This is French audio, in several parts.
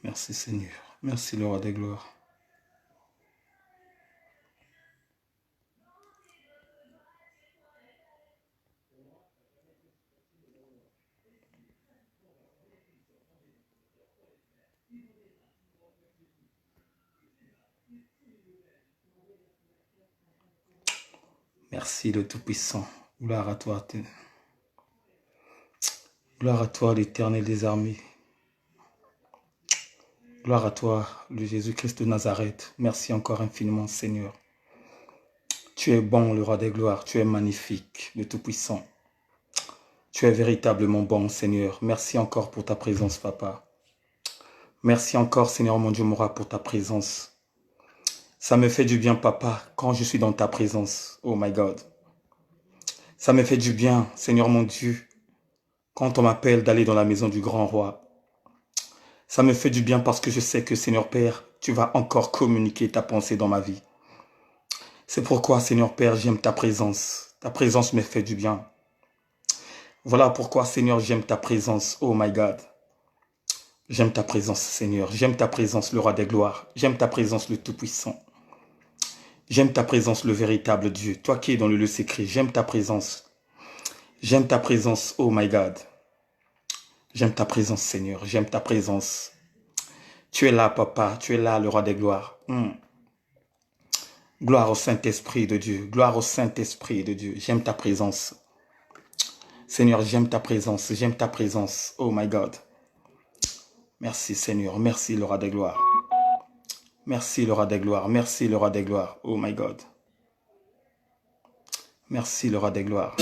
Merci Seigneur. Merci le roi des gloires. Merci le Tout-Puissant. Gloire à toi. Gloire à toi, l'Éternel des armées. Gloire à toi, le Jésus-Christ de Nazareth. Merci encore infiniment, Seigneur. Tu es bon, le roi des gloires. Tu es magnifique, le Tout-Puissant. Tu es véritablement bon, Seigneur. Merci encore pour ta présence, Papa. Merci encore, Seigneur mon Dieu, mon roi, pour ta présence. Ça me fait du bien, Papa, quand je suis dans ta présence. Oh my God. Ça me fait du bien, Seigneur mon Dieu, quand on m'appelle d'aller dans la maison du grand roi. Ça me fait du bien parce que je sais que, Seigneur Père, tu vas encore communiquer ta pensée dans ma vie. C'est pourquoi, Seigneur Père, j'aime ta présence. Ta présence me fait du bien. Voilà pourquoi, Seigneur, j'aime ta présence. Oh my God. J'aime ta présence, Seigneur. J'aime ta présence, le roi des gloires. J'aime ta présence, le Tout-Puissant. J'aime ta présence, le véritable Dieu. Toi qui es dans le lieu secret, j'aime ta présence. J'aime ta présence, oh my God. J'aime ta présence, Seigneur. J'aime ta présence. Tu es là, Papa. Tu es là, le roi des gloires. Gloire au Saint-Esprit de Dieu. Gloire au Saint-Esprit de Dieu. J'aime ta présence. Seigneur, j'aime ta présence. J'aime ta présence. Oh my God. Merci, Seigneur. Merci, le roi des gloires. Merci, le roi des gloires. Merci, le roi des gloires. Oh my God. Merci, le roi des gloires.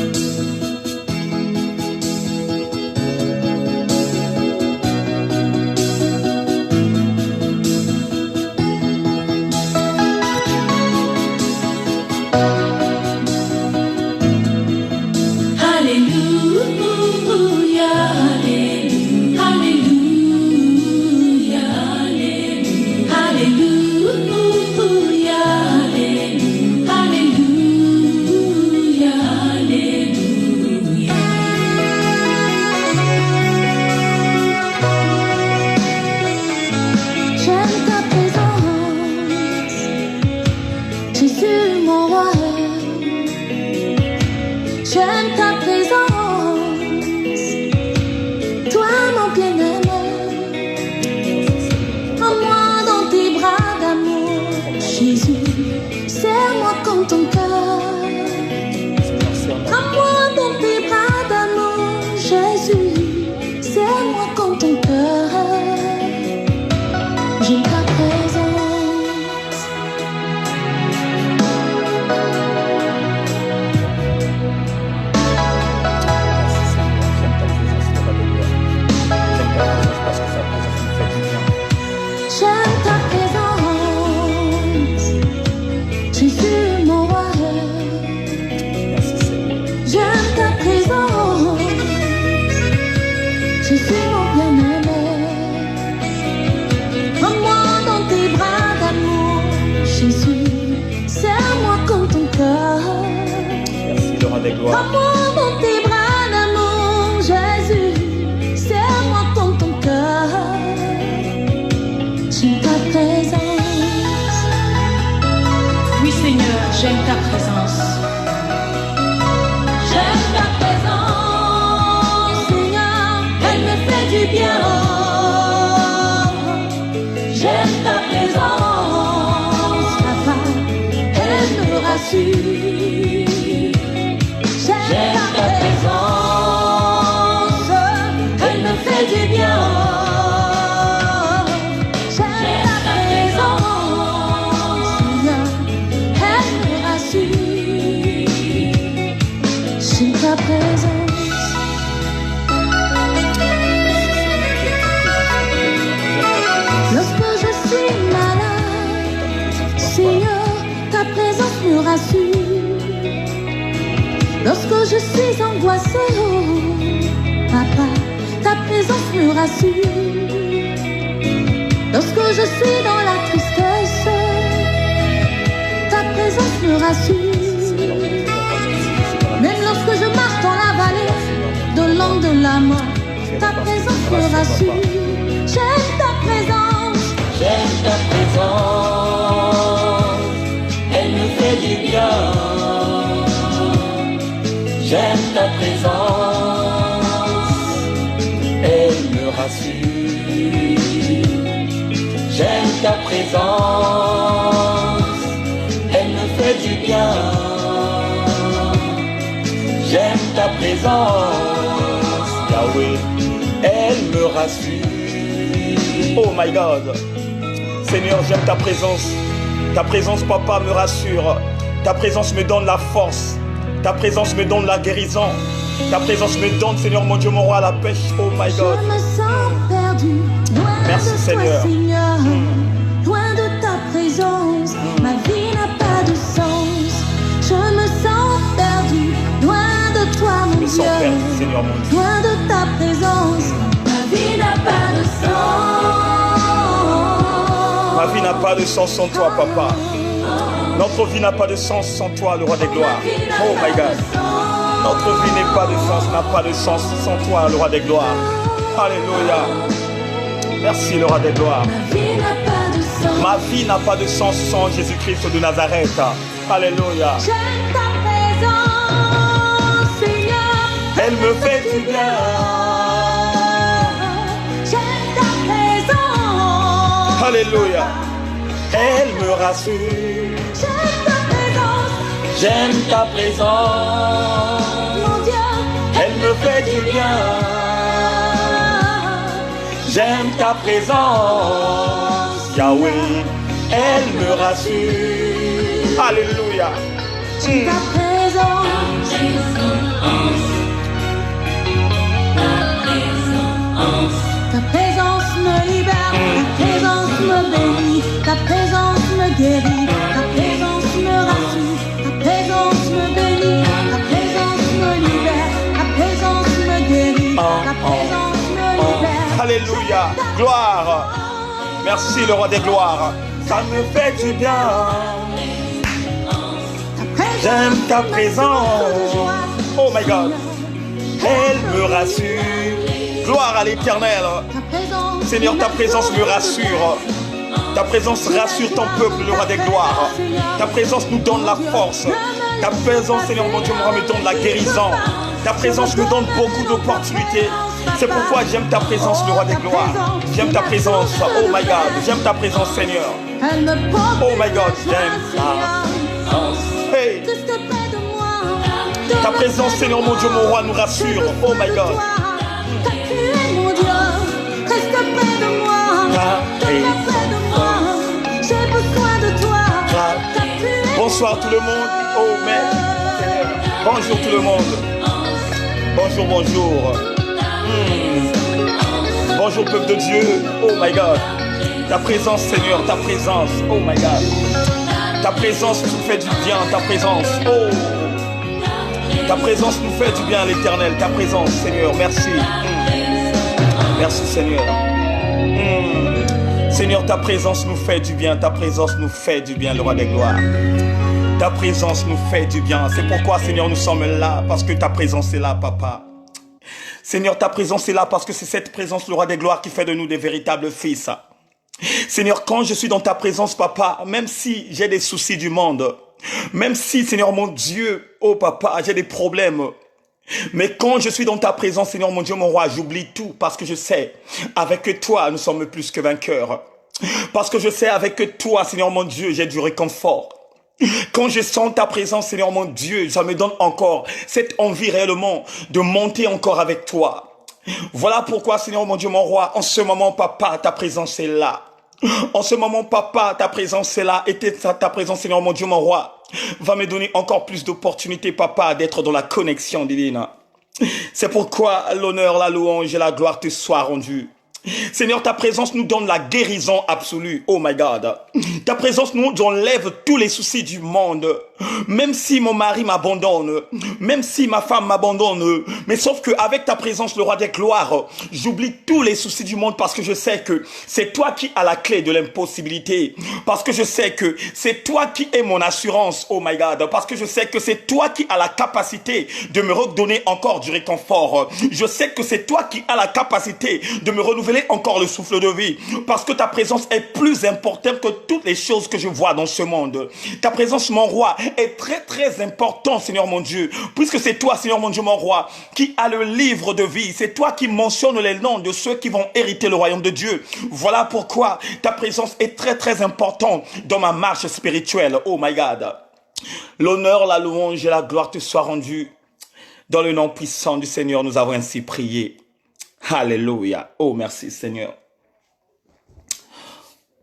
je suis angoissée, oh, papa, ta présence me rassure. Lorsque je suis dans la tristesse, ta présence me rassure. Même lorsque je marche dans la vallée de l'ombre de la mort, ta présence me rassure. J'aime ta présence. J'aime ta présence, elle me fait du bien. J'aime ta présence, elle me rassure. J'aime ta présence, elle me fait du bien. J'aime ta présence, Yahweh, elle me rassure. Oh my God. Seigneur, j'aime ta présence. Ta présence, papa, me rassure. Ta présence me donne la force. Ta présence me donne la guérison. Ta présence me donne, Seigneur, mon Dieu, mon roi, la pêche. Oh my God. Je me sens perdu, loin Merci, de Seigneur. toi, Seigneur, loin de ta présence. Ma vie n'a pas de sens. Je me sens perdu, loin de toi, mon Je me Dieu. sens perdu, Seigneur, mon Dieu. Loin de ta présence. Ma vie n'a pas de sens. Ma vie n'a pas de sens sans toi, papa. Notre vie n'a pas de sens sans toi, le roi des gloires. Oh my God. Notre vie n'est pas de sens, n'a pas de sens sans toi, le roi des gloires. Alléluia. Merci, le roi des gloires. Ma vie n'a pas de sens sans Jésus-Christ de Nazareth. Alléluia. J'aime ta présence, Seigneur. Elle me fait du bien. J'aime ta présence. Alléluia. Elle me rassure. J'aime ta présence, J'aime ta présence, mon Dieu. Elle me fait du bien. J'aime ta présence, Yahweh. Elle me rassure. Alléluia. J'aime ta présence. Ta présence me libère, ta présence me bénit, ta présence me guérit, ta présence me rassure, ta présence me bénit, ta présence me libère, ta présence me guérit, ta présence me libère. Alléluia. Gloire. Merci, le roi des gloires. Ça me fait du bien. J'aime ta présence. Oh my God. Elle me rassure. Gloire à l'Éternel. Seigneur, ta présence me rassure. Ta présence rassure ton peuple, le roi des gloires. Ta présence nous donne la force. Ta présence, Seigneur, mon Dieu, me donne la guérison. Ta présence me donne beaucoup d'opportunités. C'est pourquoi j'aime ta présence, le roi des gloires. J'aime ta présence. Oh my God. J'aime ta présence, Seigneur. Oh my God. J'aime ta présence. Hey. Ta présence, Seigneur, mon Dieu, mon roi, nous rassure. Oh my God. Reste près de moi, j'ai besoin de toi. Bonsoir tout le monde. Oh mais bonjour tout le monde. Bonjour, bonjour. Bonjour peuple de Dieu. Oh my God. Ta présence, Seigneur, ta présence. Oh my God. Ta présence nous fait du bien. Ta présence. Oh. Ta présence nous fait du bien, l'Éternel. Ta présence, Seigneur. Merci. Merci, Seigneur. Seigneur, ta présence nous fait du bien. Ta présence nous fait du bien, le roi des gloires. Ta présence nous fait du bien. C'est pourquoi, Seigneur, nous sommes là. Parce que ta présence est là, papa. Seigneur, ta présence est là parce que c'est cette présence, le roi des gloires, qui fait de nous des véritables fils. Seigneur, quand je suis dans ta présence, papa, même si j'ai des soucis du monde, même si, Seigneur, mon Dieu, oh papa, j'ai des problèmes, mais quand je suis dans ta présence, Seigneur, mon Dieu, mon roi, j'oublie tout parce que je sais, avec toi, nous sommes plus que vainqueurs. Parce que je sais, avec toi, Seigneur, mon Dieu, j'ai du réconfort. Quand je sens ta présence, Seigneur mon Dieu, ça me donne encore cette envie réellement de monter encore avec toi. Voilà pourquoi, Seigneur mon Dieu, mon roi, en ce moment, papa, ta présence est là. En ce moment, papa, ta présence est là. Et ta présence, Seigneur mon Dieu, mon roi, va me donner encore plus d'opportunités, papa, d'être dans la connexion divine. C'est pourquoi l'honneur, la louange et la gloire te soient rendus. Seigneur, ta présence nous donne la guérison absolue. Oh my God. Ta présence nous enlève tous les soucis du monde. Même si mon mari m'abandonne, même si ma femme m'abandonne, mais sauf qu'avec ta présence, le roi des gloires, j'oublie tous les soucis du monde parce que je sais que c'est toi qui as la clé de l'impossibilité. Parce que je sais que c'est toi qui es mon assurance, oh my God. Parce que je sais que c'est toi qui as la capacité de me redonner encore du réconfort. Je sais que c'est toi qui as la capacité de me renouveler encore le souffle de vie. Parce que ta présence est plus importante que toutes les choses que je vois dans ce monde. Ta présence, mon roi, est très très important, Seigneur mon Dieu, puisque c'est toi, Seigneur mon Dieu, mon roi, qui a le livre de vie. C'est toi qui mentionne les noms de ceux qui vont hériter le royaume de Dieu. Voilà pourquoi ta présence est très très importante dans ma marche spirituelle. Oh my God. L'honneur, la louange et la gloire te soient rendus. Dans le nom puissant du Seigneur, nous avons ainsi prié. Alléluia. Oh, merci Seigneur.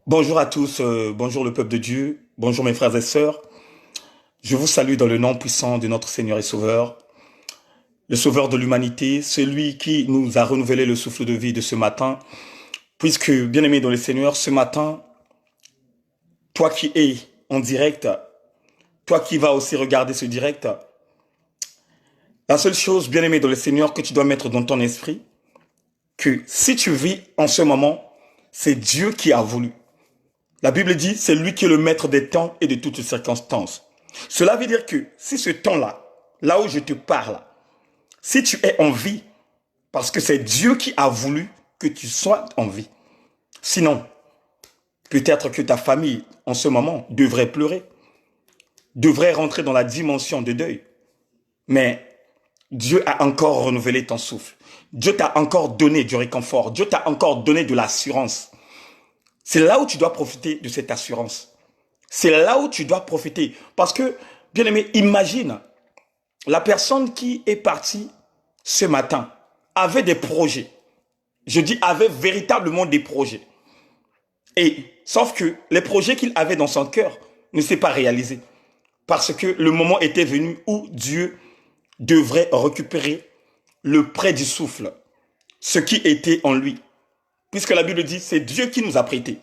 Bonjour à tous, bonjour le peuple de Dieu, bonjour mes frères et sœurs. Je vous salue dans le nom puissant de notre Seigneur et Sauveur, le Sauveur de l'humanité, celui qui nous a renouvelé le souffle de vie de ce matin. Puisque, bien-aimé dans le Seigneur, ce matin, toi qui es en direct, toi qui vas aussi regarder ce direct, la seule chose, bien-aimé dans le Seigneur, que tu dois mettre dans ton esprit, que si tu vis en ce moment, c'est Dieu qui a voulu. La Bible dit, c'est lui qui est le maître des temps et de toutes circonstances. Cela veut dire que si ce temps-là, là où je te parle, si tu es en vie, parce que c'est Dieu qui a voulu que tu sois en vie. Sinon, peut-être que ta famille, en ce moment, devrait pleurer, devrait rentrer dans la dimension de deuil. Mais Dieu a encore renouvelé ton souffle. Dieu t'a encore donné du réconfort. Dieu t'a encore donné de l'assurance. C'est là où tu dois profiter de cette assurance. C'est là où tu dois profiter. Parce que, bien aimé, imagine, la personne qui est partie ce matin avait des projets. Je dis avait véritablement des projets. Et sauf que les projets qu'il avait dans son cœur ne s'est pas réalisé. Parce que le moment était venu où Dieu devrait récupérer le prêt du souffle, ce qui était en lui. Puisque la Bible dit, c'est Dieu qui nous a prêté.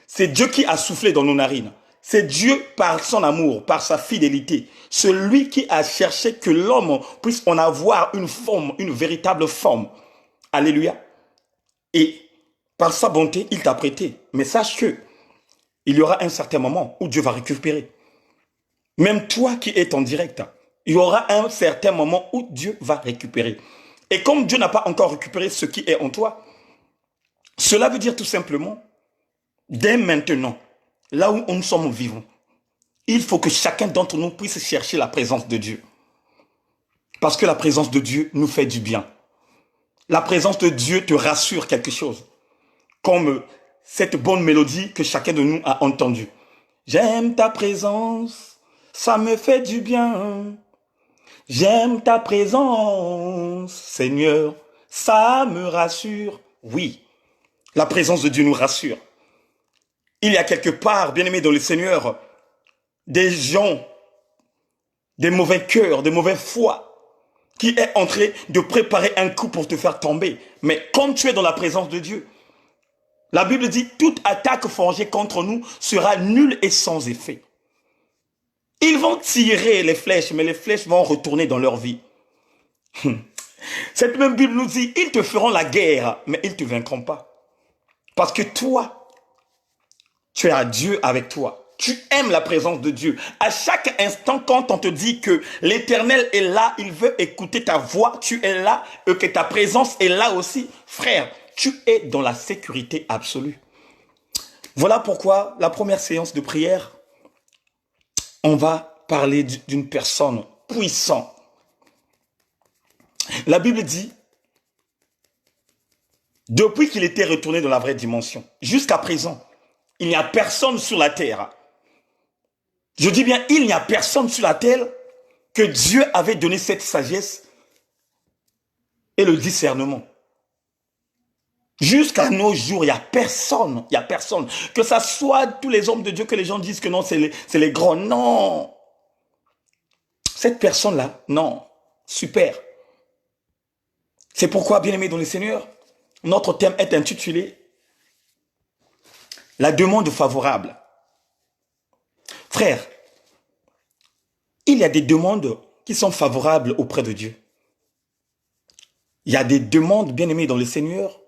C'est Dieu qui a soufflé dans nos narines. C'est Dieu par son amour, par sa fidélité. Celui qui a cherché que l'homme puisse en avoir une forme, une véritable forme. Alléluia. Et par sa bonté, il t'a prêté. Mais sache que il y aura un certain moment où Dieu va récupérer. Même toi qui es en direct, il y aura un certain moment où Dieu va récupérer. Et comme Dieu n'a pas encore récupéré ce qui est en toi, cela veut dire tout simplement, dès maintenant, là où nous sommes vivants, il faut que chacun d'entre nous puisse chercher la présence de Dieu. Parce que la présence de Dieu nous fait du bien. La présence de Dieu te rassure quelque chose. Comme cette bonne mélodie que chacun de nous a entendue. J'aime ta présence, ça me fait du bien. J'aime ta présence, Seigneur, ça me rassure. Oui, la présence de Dieu nous rassure. Il y a quelque part, bien-aimés dans le Seigneur, des gens, des mauvais cœurs, des mauvais foi, qui est en train de préparer un coup pour te faire tomber. Mais quand tu es dans la présence de Dieu, la Bible dit, toute attaque forgée contre nous sera nulle et sans effet. Ils vont tirer les flèches, mais les flèches vont retourner dans leur vie. Cette même Bible nous dit, ils te feront la guerre, mais ils ne te vaincront pas. Parce que toi, tu as Dieu avec toi. Tu aimes la présence de Dieu. À chaque instant, quand on te dit que l'Éternel est là, il veut écouter ta voix, tu es là, et que ta présence est là aussi. Frère, tu es dans la sécurité absolue. Voilà pourquoi la première séance de prière, on va parler d'une personne puissante. La Bible dit, depuis qu'il était retourné dans la vraie dimension, jusqu'à présent, il n'y a personne sur la terre. Je dis bien, il n'y a personne sur la terre que Dieu avait donné cette sagesse et le discernement. Jusqu'à nos jours, il n'y a personne, que ça soit tous les hommes de Dieu, que les gens disent que non, c'est les grands, non. Cette personne-là, non, super. C'est pourquoi, bien-aimés dans le Seigneur, notre thème est intitulé « La demande favorable ». Frère, il y a des demandes qui sont favorables auprès de Dieu. Il y a des demandes, bien-aimées dans le Seigneur,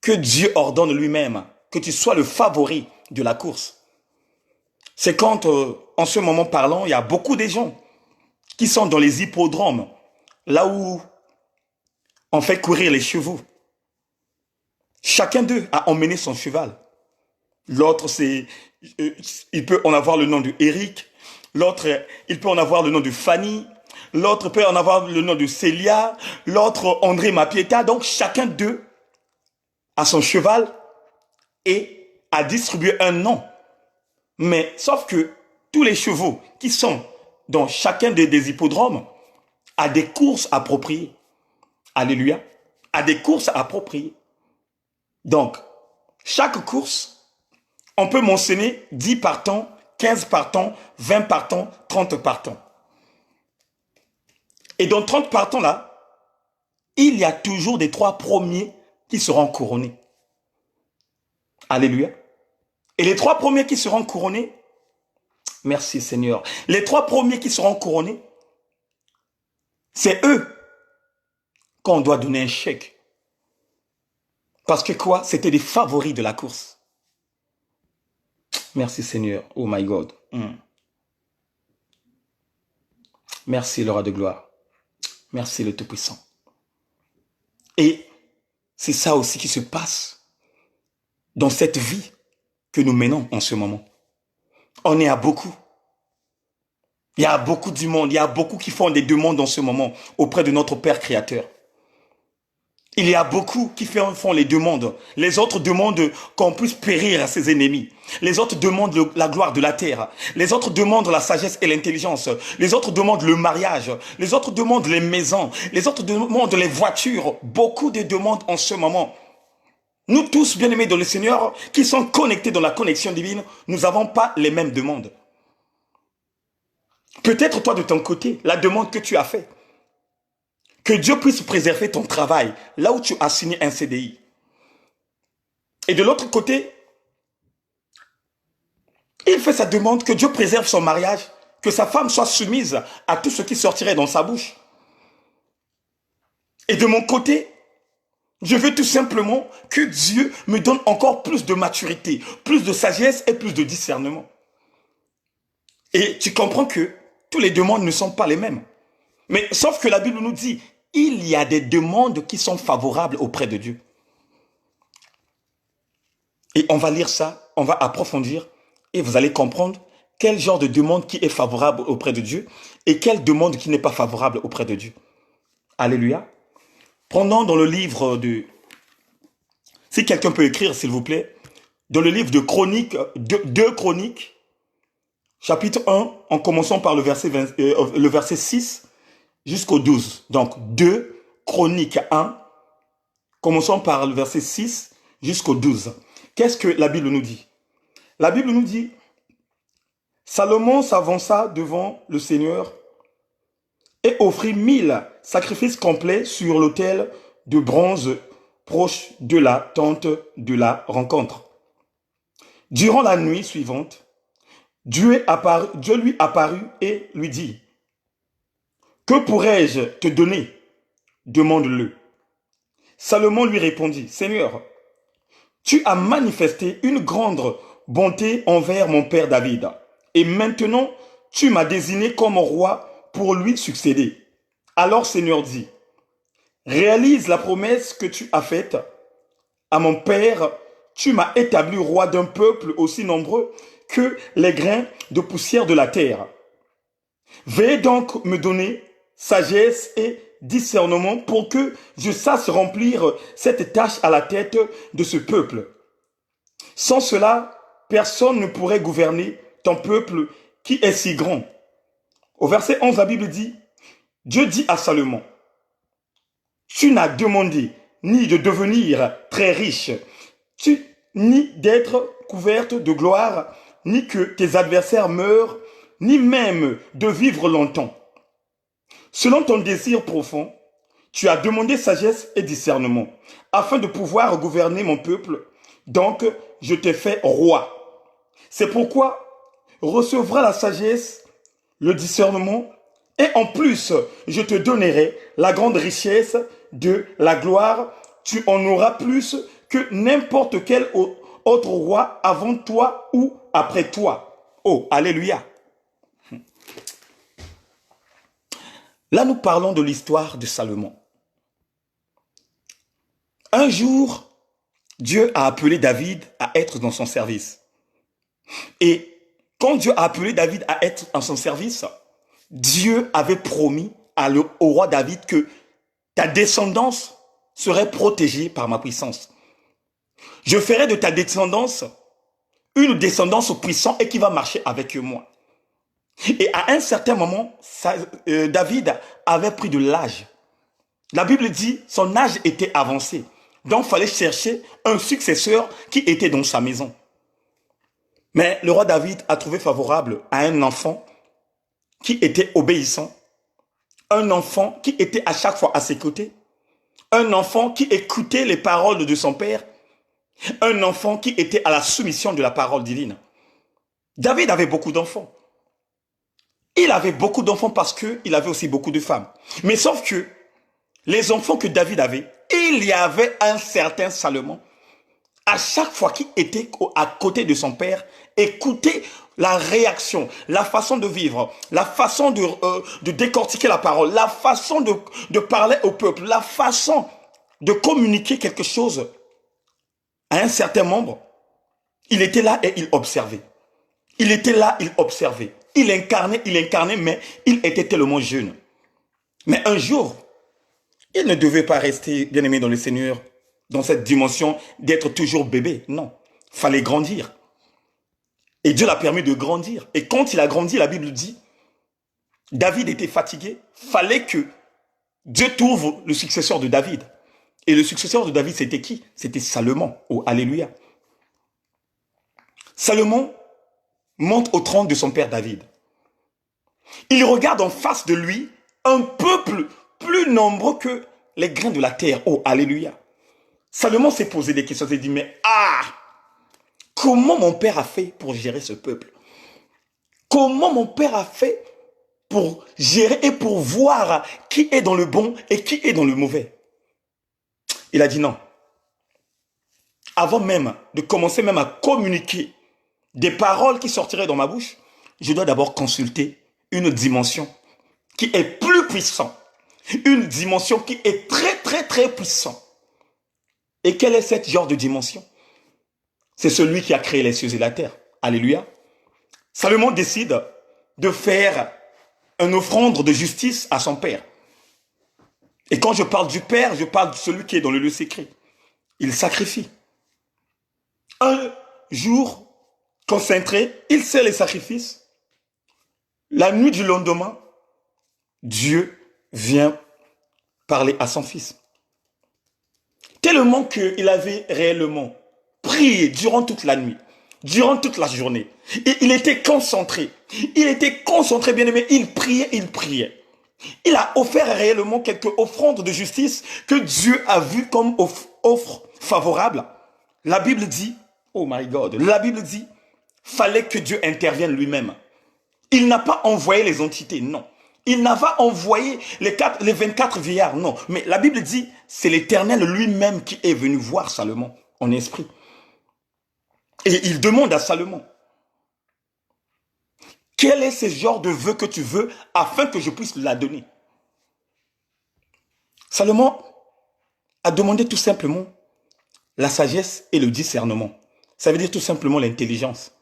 que Dieu ordonne lui-même, que tu sois le favori de la course. C'est quand, en ce moment parlant, il y a beaucoup de gens qui sont dans les hippodromes, là où on fait courir les chevaux. Chacun d'eux a emmené son cheval. L'autre, il peut en avoir le nom de Eric. L'autre, il peut en avoir le nom de Fanny. L'autre peut en avoir le nom de Célia. L'autre, André Mapieta. Donc, chacun d'eux a son cheval et a distribué un nom. Mais, sauf que tous les chevaux qui sont dans chacun des hippodromes a des courses appropriées. Alléluia. A des courses appropriées. Donc, chaque course, on peut mentionner 10 partants, 15 partants, 20 partants, 30 partants. Et dans 30 partants là, il y a toujours des 3 premiers qui seront couronnés. Alléluia. Et les 3 premiers qui seront couronnés, merci Seigneur, les 3 premiers qui seront couronnés, c'est eux qu'on doit donner un chèque. Parce que quoi? C'était des favoris de la course. Merci Seigneur. Oh my God. Merci le roi de gloire. Merci le Tout-Puissant. Et c'est ça aussi qui se passe dans cette vie que nous menons en ce moment. On est à beaucoup. Il y a beaucoup du monde. Il y a beaucoup qui font des demandes en ce moment auprès de notre Père Créateur. Il y a beaucoup qui font les demandes. Les autres demandent qu'on puisse périr à ses ennemis. Les autres demandent la gloire de la terre. Les autres demandent la sagesse et l'intelligence. Les autres demandent le mariage. Les autres demandent les maisons. Les autres demandent les voitures. Beaucoup de demandes en ce moment. Nous tous, bien-aimés dans le Seigneur, qui sont connectés dans la connexion divine, nous n'avons pas les mêmes demandes. Peut-être toi de ton côté, la demande que tu as faite, que Dieu puisse préserver ton travail, là où tu as signé un CDI. Et de l'autre côté, il fait sa demande que Dieu préserve son mariage, que sa femme soit soumise à tout ce qui sortirait dans sa bouche. Et de mon côté, je veux tout simplement que Dieu me donne encore plus de maturité, plus de sagesse et plus de discernement. Et tu comprends que toutes les demandes ne sont pas les mêmes. Mais sauf que la Bible nous dit, il y a des demandes qui sont favorables auprès de Dieu. Et on va lire ça, on va approfondir et vous allez comprendre quel genre de demande qui est favorable auprès de Dieu et quelle demande qui n'est pas favorable auprès de Dieu. Alléluia. Prenons dans le livre de... Si quelqu'un peut écrire, s'il vous plaît, dans le livre de Chroniques, 2 Chroniques, chapitre 1, en commençant par le verset 6 jusqu'au 12. Donc, 2 Chroniques 1, commençons par le verset 6 jusqu'au 12. Qu'est-ce que la Bible nous dit? La Bible nous dit, Salomon s'avança devant le Seigneur et offrit 1000 sacrifices complets sur l'autel de bronze proche de la tente de la rencontre. Durant la nuit suivante, Dieu lui apparut et lui dit, « Que pourrais-je te donner? Demande-le. » Salomon lui répondit, « Seigneur, tu as manifesté une grande bonté envers mon père David, et maintenant tu m'as désigné comme roi pour lui succéder. » Alors Seigneur dit, « Réalise la promesse que tu as faite à mon père, tu m'as établi roi d'un peuple aussi nombreux que les grains de poussière de la terre. Veuillez donc me donner sagesse et discernement pour que je sache remplir cette tâche à la tête de ce peuple. Sans cela, personne ne pourrait gouverner ton peuple qui est si grand. » Au verset 11, la Bible dit, Dieu dit à Salomon, « Tu n'as demandé ni de devenir très riche, ni d'être couverte de gloire, ni que tes adversaires meurent, ni même de vivre longtemps. Selon ton désir profond, tu as demandé sagesse et discernement, afin de pouvoir gouverner mon peuple, donc je t'ai fait roi. C'est pourquoi recevras la sagesse le discernement, et en plus, je te donnerai la grande richesse de la gloire. Tu en auras plus que n'importe quel autre roi avant toi ou après toi. Oh, alléluia. Là, nous parlons de l'histoire de Salomon. Un jour, Dieu a appelé David à être dans son service. Et quand Dieu a appelé David à être dans son service, Dieu avait promis au roi David que ta descendance serait protégée par ma puissance. Je ferai de ta descendance une descendance puissante et qui va marcher avec moi. Et à un certain moment, David avait pris de l'âge. La Bible dit son âge était avancé. Donc, il fallait chercher un successeur qui était dans sa maison. Mais le roi David a trouvé favorable à un enfant qui était obéissant, un enfant qui était à chaque fois à ses côtés, un enfant qui écoutait les paroles de son père, un enfant qui était à la soumission de la parole divine. David avait beaucoup d'enfants. Il avait beaucoup d'enfants parce qu'il avait aussi beaucoup de femmes. Mais sauf que les enfants que David avait, il y avait un certain Salomon. À chaque fois qu'il était à côté de son père, écoutait la réaction, la façon de vivre, la façon de décortiquer la parole, la façon de parler au peuple, la façon de communiquer quelque chose à un certain membre. Il était là et il observait. Il était là, il observait. Il incarnait, mais il était tellement jeune. Mais un jour, il ne devait pas rester, bien-aimé dans le Seigneur, dans cette dimension d'être toujours bébé. Non, il fallait grandir. Et Dieu l'a permis de grandir. Et quand il a grandi, la Bible dit, David était fatigué. Fallait que Dieu trouve le successeur de David. Et le successeur de David, c'était qui? C'était Salomon. Oh, alléluia. Salomon monte au trône de son père David. Il regarde en face de lui un peuple plus nombreux que les grains de la terre. Oh, alléluia. Salomon s'est posé des questions. Il s'est dit, mais comment mon père a fait pour gérer ce peuple? Comment mon père a fait pour gérer et pour voir qui est dans le bon et qui est dans le mauvais? Il a dit non. Avant même de commencer même à communiquer des paroles qui sortiraient dans ma bouche, je dois d'abord consulter une dimension qui est plus puissante. Une dimension qui est très, très, très puissante. Et quel est ce genre de dimension? C'est celui qui a créé les cieux et la terre. Alléluia. Salomon décide de faire une offrande de justice à son père. Et quand je parle du père, je parle de celui qui est dans le lieu secret. Il sacrifie. Un jour concentré, il sait les sacrifices. La nuit du lendemain, Dieu vient parler à son fils. Tellement qu'il avait réellement prié durant toute la nuit, durant toute la journée. Et il était concentré. Il était concentré, bien aimé. Il priait, il priait. Il a offert réellement quelques offrandes de justice que Dieu a vues comme offre favorable. La Bible dit, oh my God, la Bible dit, fallait que Dieu intervienne lui-même. Il n'a pas envoyé les entités, non. Il n'a pas envoyé les 24 vieillards, non. Mais la Bible dit, c'est l'Éternel lui-même qui est venu voir Salomon en esprit. Et il demande à Salomon, quel est ce genre de vœu que tu veux afin que je puisse la donner? Salomon a demandé tout simplement la sagesse et le discernement. Ça veut dire tout simplement l'intelligence.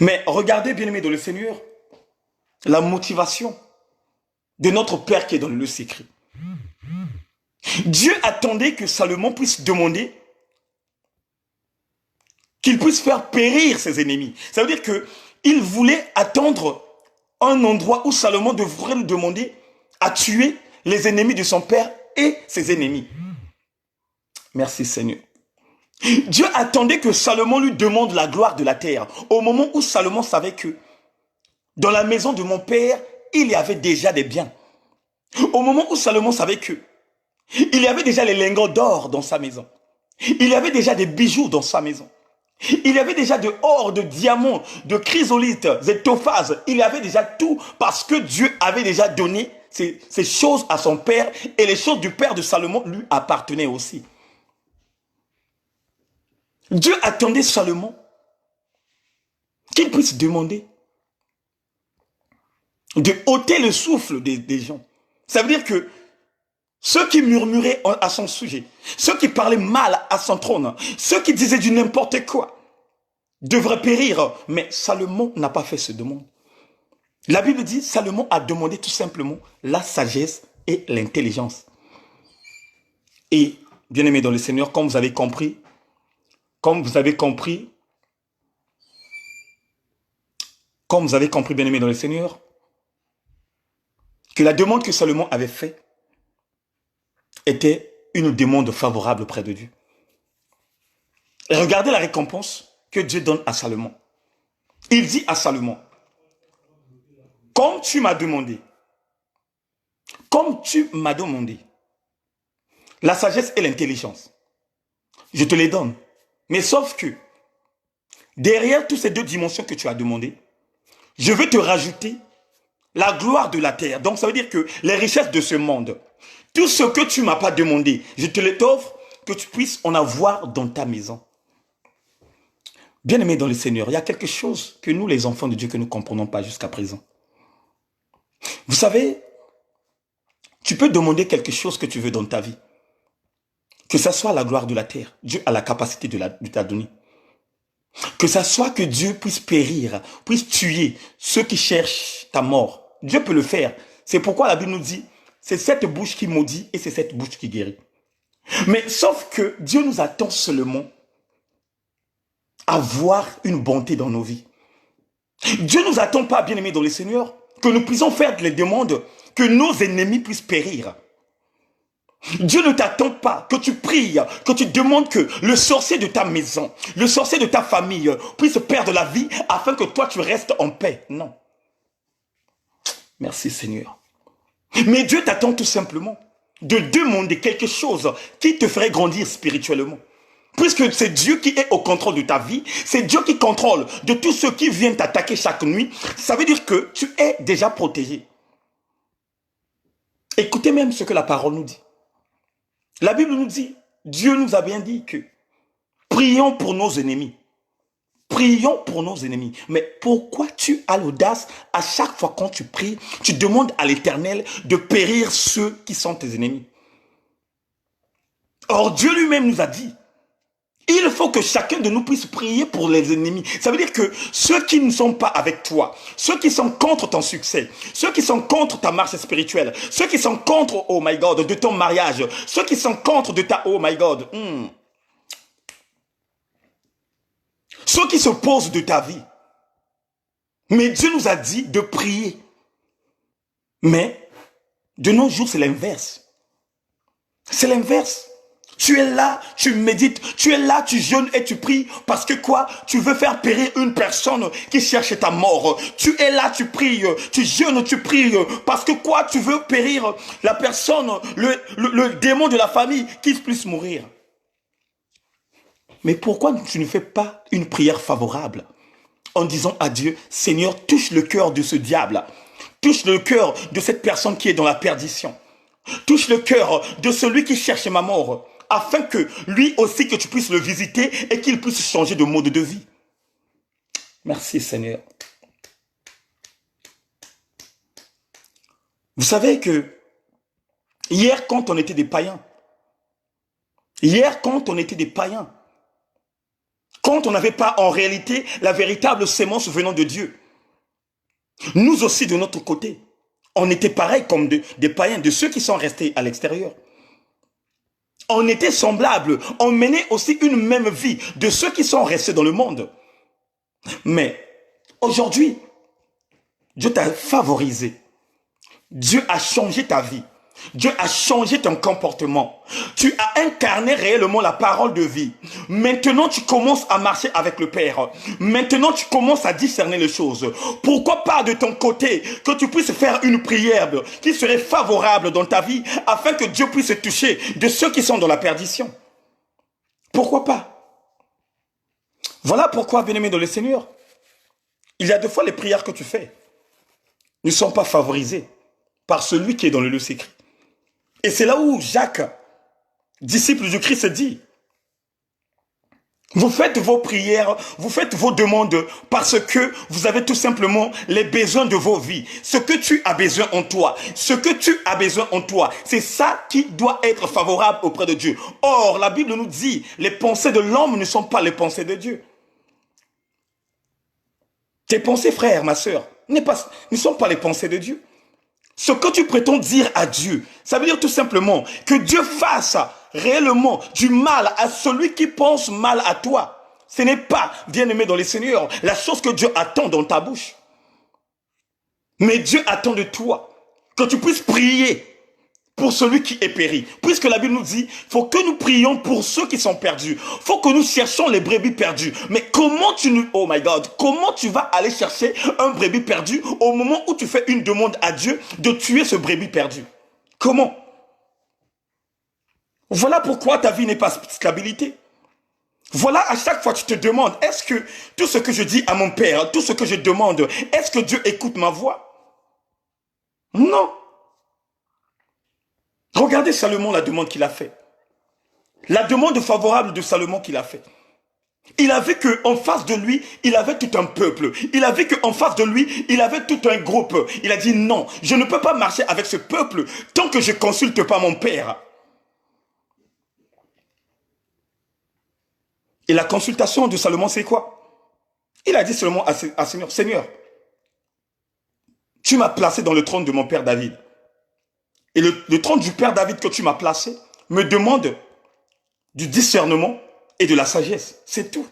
Mais regardez, bien-aimés dans le Seigneur, la motivation de notre Père qui est dans le secret. Dieu attendait que Salomon puisse demander qu'il puisse faire périr ses ennemis. Ça veut dire qu'il voulait attendre un endroit où Salomon devrait lui demander à tuer les ennemis de son père et ses ennemis. Merci Seigneur. Dieu attendait que Salomon lui demande la gloire de la terre. Au moment où Salomon savait que dans la maison de mon père, il y avait déjà des biens. Au moment où Salomon savait que il y avait déjà les lingots d'or dans sa maison. Il y avait déjà des bijoux dans sa maison. Il y avait déjà de or, de diamants, de chrysolites, de tophazes. Il y avait déjà tout parce que Dieu avait déjà donné ces choses à son père et les choses du père de Salomon lui appartenaient aussi. Dieu attendait Salomon qu'il puisse demander de ôter le souffle des gens. Ça veut dire que ceux qui murmuraient à son sujet, ceux qui parlaient mal à son trône, ceux qui disaient du n'importe quoi, devraient périr. Mais Salomon n'a pas fait ce demande. La Bible dit, Salomon a demandé tout simplement la sagesse et l'intelligence. Et, bien aimé dans le Seigneur, comme vous avez compris, bien aimé dans le Seigneur, que la demande que Salomon avait faite était une demande favorable auprès de Dieu. Et regardez la récompense que Dieu donne à Salomon. Il dit à Salomon, comme tu m'as demandé, la sagesse et l'intelligence, je te les donne. Mais sauf que, derrière toutes ces deux dimensions que tu as demandées, je veux te rajouter la gloire de la terre. Donc ça veut dire que les richesses de ce monde, tout ce que tu ne m'as pas demandé, je te les offre, que tu puisses en avoir dans ta maison. Bien-aimés dans le Seigneur, il y a quelque chose que nous, les enfants de Dieu, que nous ne comprenons pas jusqu'à présent. Vous savez, tu peux demander quelque chose que tu veux dans ta vie. Que ça soit la gloire de la terre, Dieu a la capacité de t'a donner. Que ça soit que Dieu puisse périr, puisse tuer ceux qui cherchent ta mort. Dieu peut le faire. C'est pourquoi la Bible nous dit, c'est cette bouche qui maudit et c'est cette bouche qui guérit. Mais sauf que Dieu nous attend seulement à voir une bonté dans nos vies. Dieu ne nous attend pas, bien-aimés dans le Seigneur, que nous puissions faire les demandes, que nos ennemis puissent périr. Dieu ne t'attend pas que tu pries, que tu demandes que le sorcier de ta maison, le sorcier de ta famille puisse perdre la vie afin que toi tu restes en paix. Non. Merci Seigneur. Mais Dieu t'attend tout simplement de demander quelque chose qui te ferait grandir spirituellement. Puisque c'est Dieu qui est au contrôle de ta vie, c'est Dieu qui contrôle de tous ceux qui viennent t'attaquer chaque nuit, ça veut dire que tu es déjà protégé. Écoutez même ce que la parole nous dit. La Bible nous dit, Dieu nous a bien dit que prions pour nos ennemis. Prions pour nos ennemis. Mais pourquoi tu as l'audace, à chaque fois quand tu pries, tu demandes à l'Éternel de périr ceux qui sont tes ennemis? Or, Dieu lui-même nous a dit, il faut que chacun de nous puisse prier pour les ennemis. Ça veut dire que ceux qui ne sont pas avec toi, ceux qui sont contre ton succès, ceux qui sont contre ta marche spirituelle, ceux qui sont contre, oh my God, de ton mariage, ceux qui sont contre de ta, oh my God, ceux qui s'opposent de ta vie. Mais Dieu nous a dit de prier. Mais de nos jours, c'est l'inverse. C'est l'inverse. Tu es là, tu médites, tu es là, tu jeûnes et tu pries parce que quoi? Tu veux faire périr une personne qui cherche ta mort. Tu es là, tu pries, tu jeûnes, tu pries parce que quoi? Tu veux périr la personne, le démon de la famille qui puisse mourir. Mais pourquoi tu ne fais pas une prière favorable en disant à Dieu, Seigneur, touche le cœur de ce diable, touche le cœur de cette personne qui est dans la perdition, touche le cœur de celui qui cherche ma mort, afin que lui aussi, que tu puisses le visiter et qu'il puisse changer de mode de vie. Merci Seigneur. Vous savez que hier quand on était des païens, quand on n'avait pas en réalité la véritable sémence venant de Dieu, nous aussi de notre côté, on était pareil comme des païens, de ceux qui sont restés à l'extérieur. On était semblables, on menait aussi une même vie de ceux qui sont restés dans le monde. Mais aujourd'hui, Dieu t'a favorisé. Dieu a changé ta vie. Dieu a changé ton comportement. Tu as incarné réellement la parole de vie. Maintenant, tu commences à marcher avec le Père. Maintenant, tu commences à discerner les choses. Pourquoi pas de ton côté que tu puisses faire une prière qui serait favorable dans ta vie afin que Dieu puisse toucher de ceux qui sont dans la perdition? Pourquoi pas? Voilà pourquoi, bien-aimé dans le Seigneur, il y a des fois les prières que tu fais ne sont pas favorisées par celui qui est dans le lieu secret. Et c'est là où Jacques, disciple du Christ, dit, vous faites vos prières, vous faites vos demandes parce que vous avez tout simplement les besoins de vos vies. Ce que tu as besoin en toi, ce que tu as besoin en toi, c'est ça qui doit être favorable auprès de Dieu. Or, la Bible nous dit, les pensées de l'homme ne sont pas les pensées de Dieu. Tes pensées, frère, ma soeur, ne sont pas les pensées de Dieu. Ce que tu prétends dire à Dieu, ça veut dire tout simplement que Dieu fasse réellement du mal à celui qui pense mal à toi. Ce n'est pas, bien-aimé dans les Seigneurs, la chose que Dieu attend dans ta bouche. Mais Dieu attend de toi que tu puisses prier pour celui qui est péri. Puisque la Bible nous dit, il faut que nous prions pour ceux qui sont perdus. Il faut que nous cherchions les brebis perdues. Mais comment oh my God, comment tu vas aller chercher un brebis perdu au moment où tu fais une demande à Dieu de tuer ce brebis perdu? Comment? Voilà pourquoi ta vie n'est pas stabilité. Voilà, à chaque fois tu te demandes, est-ce que tout ce que je dis à mon père, tout ce que je demande, est-ce que Dieu écoute ma voix? Non. Regardez Salomon, la demande qu'il a faite. La demande favorable de Salomon qu'il a faite. Il a vu qu'en face de lui, il avait tout un peuple. Il a vu qu'en face de lui, il avait tout un groupe. Il a dit non, je ne peux pas marcher avec ce peuple tant que je ne consulte pas mon père. Et la consultation de Salomon, c'est quoi? Il a dit seulement à Seigneur, Seigneur, tu m'as placé dans le trône de mon père David. Et le trône du père David que tu m'as placé me demande du discernement et de la sagesse. C'est tout.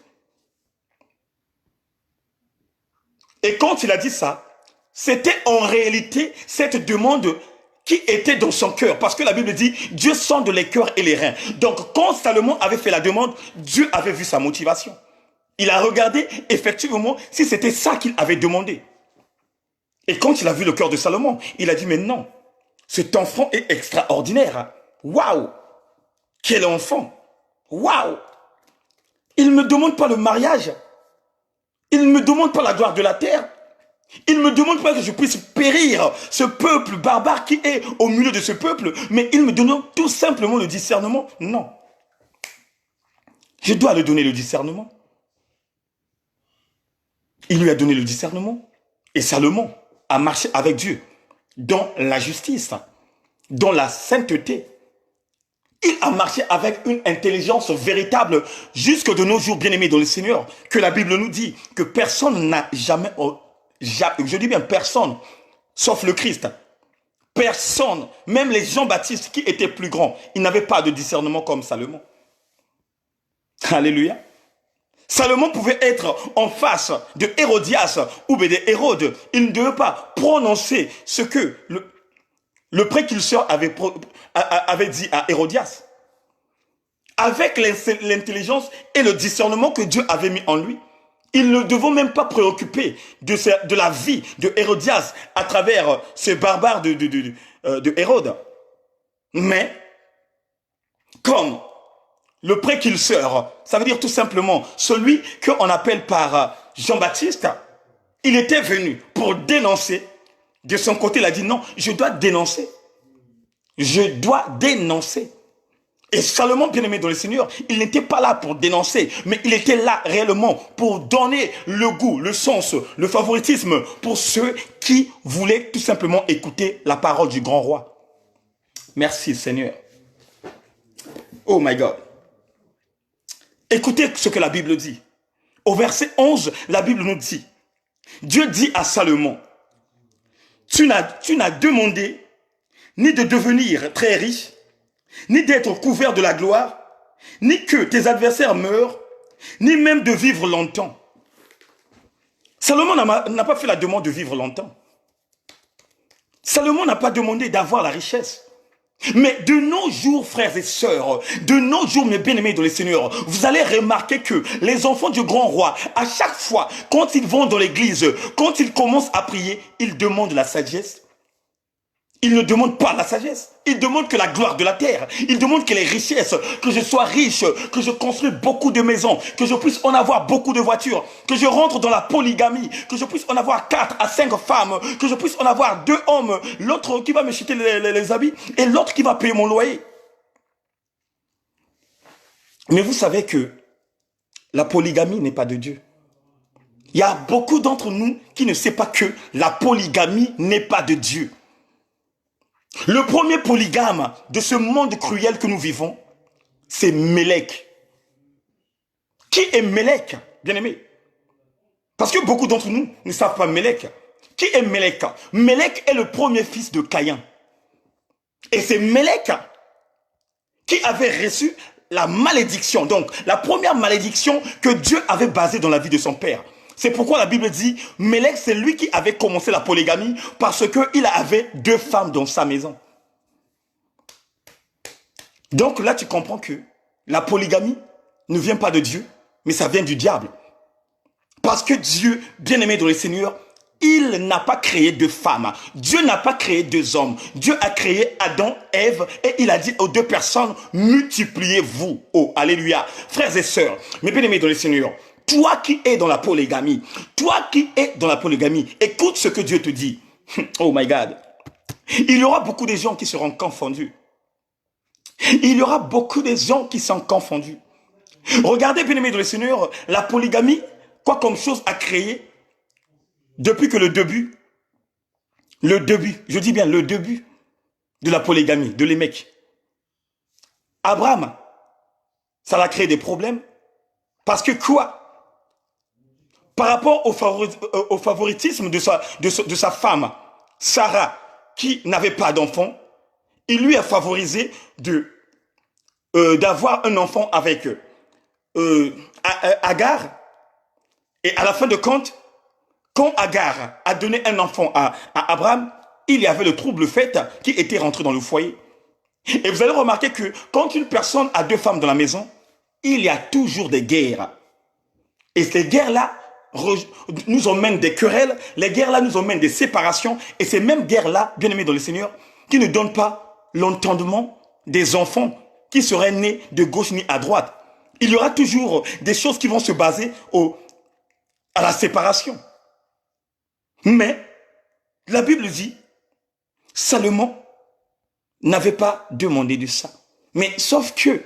Et quand il a dit ça, c'était en réalité cette demande qui était dans son cœur. Parce que la Bible dit, Dieu sonde les cœurs et les reins. Donc quand Salomon avait fait la demande, Dieu avait vu sa motivation. Il a regardé effectivement si c'était ça qu'il avait demandé. Et quand il a vu le cœur de Salomon, il a dit, mais non. Cet enfant est extraordinaire. Waouh! Quel enfant! Waouh! Il ne me demande pas le mariage. Il ne me demande pas la gloire de la terre. Il ne me demande pas que je puisse périr ce peuple barbare qui est au milieu de ce peuple. Mais il me demande tout simplement le discernement. Non. Je dois lui donner le discernement. Il lui a donné le discernement. Et Salomon a marché avec Dieu dans la justice, dans la sainteté. Il a marché avec une intelligence véritable jusque de nos jours, bien-aimés dans le Seigneur, que la Bible nous dit que personne n'a jamais, je dis bien personne, sauf le Christ. Personne, même les Jean-Baptiste qui étaient plus grands, ils n'avaient pas de discernement comme Salomon. Alléluia. Salomon pouvait être en face de Hérodias ou de Hérode. Il ne devait pas prononcer ce que le précurseur avait dit à Hérodias. Avec l'intelligence et le discernement que Dieu avait mis en lui, il ne devait même pas préoccuper de la vie de Hérodias à travers ce barbare de Hérode. Mais, comme le précurseur, ça veut dire tout simplement celui qu'on appelle par Jean-Baptiste, il était venu pour dénoncer. De son côté, il a dit non, je dois dénoncer. Je dois dénoncer. Et Salomon, bien-aimé dans le Seigneur, il n'était pas là pour dénoncer, mais il était là réellement pour donner le goût, le sens, le favoritisme pour ceux qui voulaient tout simplement écouter la parole du grand roi. Merci Seigneur. Oh my God. Écoutez ce que la Bible dit. Au verset 11, la Bible nous dit, Dieu dit à Salomon, tu n'as demandé ni de devenir très riche, ni d'être couvert de la gloire, ni que tes adversaires meurent, ni même de vivre longtemps. Salomon n'a pas fait la demande de vivre longtemps. Salomon n'a pas demandé d'avoir la richesse. Mais de nos jours, frères et sœurs, de nos jours, mes bien-aimés dans le Seigneur, vous allez remarquer que les enfants du grand roi, à chaque fois, quand ils vont dans l'église, quand ils commencent à prier, ils demandent la sagesse, Il ne demande pas la sagesse. Il demande que la gloire de la terre. Il demande que les richesses, que je sois riche, que je construise beaucoup de maisons, que je puisse en avoir beaucoup de voitures, que je rentre dans la polygamie, que je puisse en avoir 4 à 5 femmes, que je puisse en avoir 2 hommes, l'autre qui va me jeter les habits et l'autre qui va payer mon loyer. Mais vous savez que la polygamie n'est pas de Dieu. Il y a beaucoup d'entre nous qui ne savent pas que la polygamie n'est pas de Dieu. Le premier polygame de ce monde cruel que nous vivons, c'est Mélec. Qui est Mélec, bien-aimé? Parce que beaucoup d'entre nous ne savent pas Mélec. Qui est Mélec? Mélec est le premier fils de Caïn. Et c'est Mélec qui avait reçu la malédiction. Donc, la première malédiction que Dieu avait basée dans la vie de son père. C'est pourquoi la Bible dit, Mélec, c'est lui qui avait commencé la polygamie parce qu'il avait 2 femmes dans sa maison. Donc là, tu comprends que la polygamie ne vient pas de Dieu, mais ça vient du diable. Parce que Dieu, bien-aimé dans le Seigneur, il n'a pas créé 2 femmes. Dieu n'a pas créé 2 hommes. Dieu a créé Adam, Ève, et il a dit aux 2 personnes, multipliez-vous. Oh, alléluia. Frères et sœurs, mes bien-aimés dans le Seigneur, toi qui es dans la polygamie, écoute ce que Dieu te dit. Oh my God. Il y aura beaucoup de gens qui seront confondus. Il y aura beaucoup de gens qui sont confondus. Regardez, bien-aimés dans le Seigneur, la polygamie, quoi comme chose a créé depuis que le début, je dis bien le début de la polygamie, de les mecs. Abraham, ça a créé des problèmes. Parce que quoi? Par rapport au favoritisme de sa femme, Sarah, qui n'avait pas d'enfant, il lui a favorisé d'avoir un enfant avec Agar. Et à la fin de compte, quand Agar a donné un enfant à Abraham, il y avait le trouble fait qui était rentré dans le foyer. Et vous allez remarquer que quand une personne a 2 femmes dans la maison, il y a toujours des guerres. Et ces guerres-là nous emmènent des querelles, les guerres-là nous emmènent des séparations, et ces mêmes guerres-là, bien-aimés dans le Seigneur, qui ne donnent pas l'entendement des enfants qui seraient nés de gauche ni à droite. Il y aura toujours des choses qui vont se baser à la séparation. Mais la Bible dit, Salomon n'avait pas demandé de ça. Mais sauf que,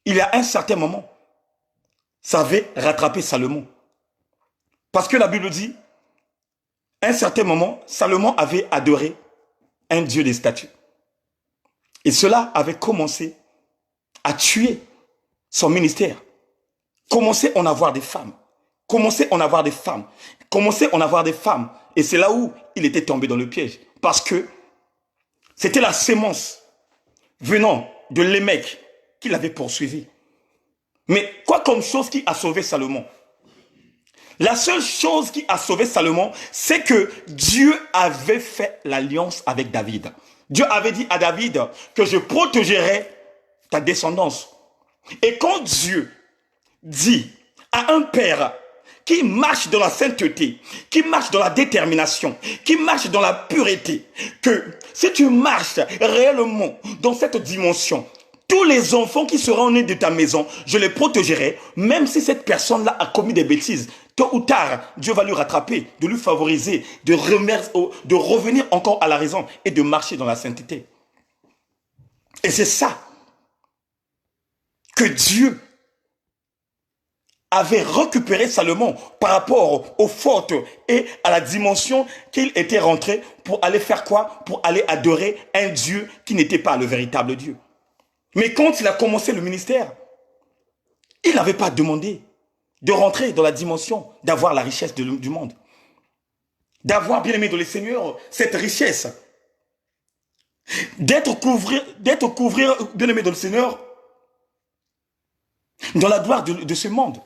il y a un certain moment, ça avait rattrapé Salomon. Parce que la Bible dit, à un certain moment, Salomon avait adoré un dieu des statues. Et cela avait commencé à tuer son ministère. Commencer à en avoir des femmes. Et c'est là où il était tombé dans le piège. Parce que c'était la sémence venant de Lémec qui l'avait poursuivi. Mais quoi comme chose qui a sauvé Salomon? La seule chose qui a sauvé Salomon, c'est que Dieu avait fait l'alliance avec David. Dieu avait dit à David que je protégerai ta descendance. Et quand Dieu dit à un père qui marche dans la sainteté, qui marche dans la détermination, qui marche dans la pureté, que si tu marches réellement dans cette dimension, tous les enfants qui seront nés de ta maison, je les protégerai, même si cette personne-là a commis des bêtises. Tôt ou tard, Dieu va lui rattraper, de lui favoriser, de revenir encore à la raison et de marcher dans la sainteté. Et c'est ça que Dieu avait récupéré Salomon par rapport aux fautes et à la dimension qu'il était rentré pour aller faire quoi? Pour aller adorer un Dieu qui n'était pas le véritable Dieu. Mais quand il a commencé le ministère, il n'avait pas demandé de rentrer dans la dimension d'avoir la richesse du monde. D'avoir, bien aimé dans le Seigneur, cette richesse. D'être couvrir, bien aimé dans le Seigneur, dans la gloire de ce monde.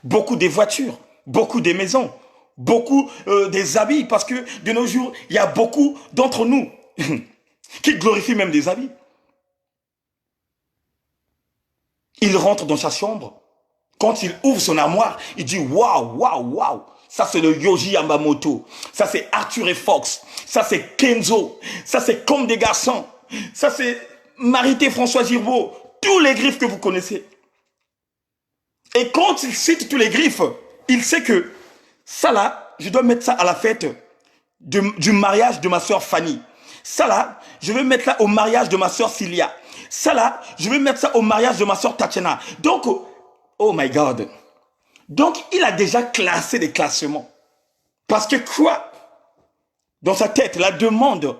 Beaucoup des voitures, beaucoup des maisons, beaucoup des habits, parce que de nos jours, il y a beaucoup d'entre nous qui glorifient même des habits. Il rentre dans sa chambre. Quand il ouvre son armoire, il dit waouh, waouh, waouh. Ça, c'est le Yoji Yamamoto. Ça, c'est Arthur et Fox. Ça, c'est Kenzo. Ça, c'est Comme des garçons. Ça, c'est Marité François Girbeau. Tous les griffes que vous connaissez. Et quand il cite tous les griffes, il sait que ça là, je dois mettre ça à la fête du mariage de ma soeur Fanny. Ça là, je vais mettre ça au mariage de ma soeur Cilia. Ça là, je vais mettre ça au mariage de ma soeur Tatiana. Donc, oh my God. Donc, il a déjà classé des classements. Parce que quoi? Dans sa tête, la demande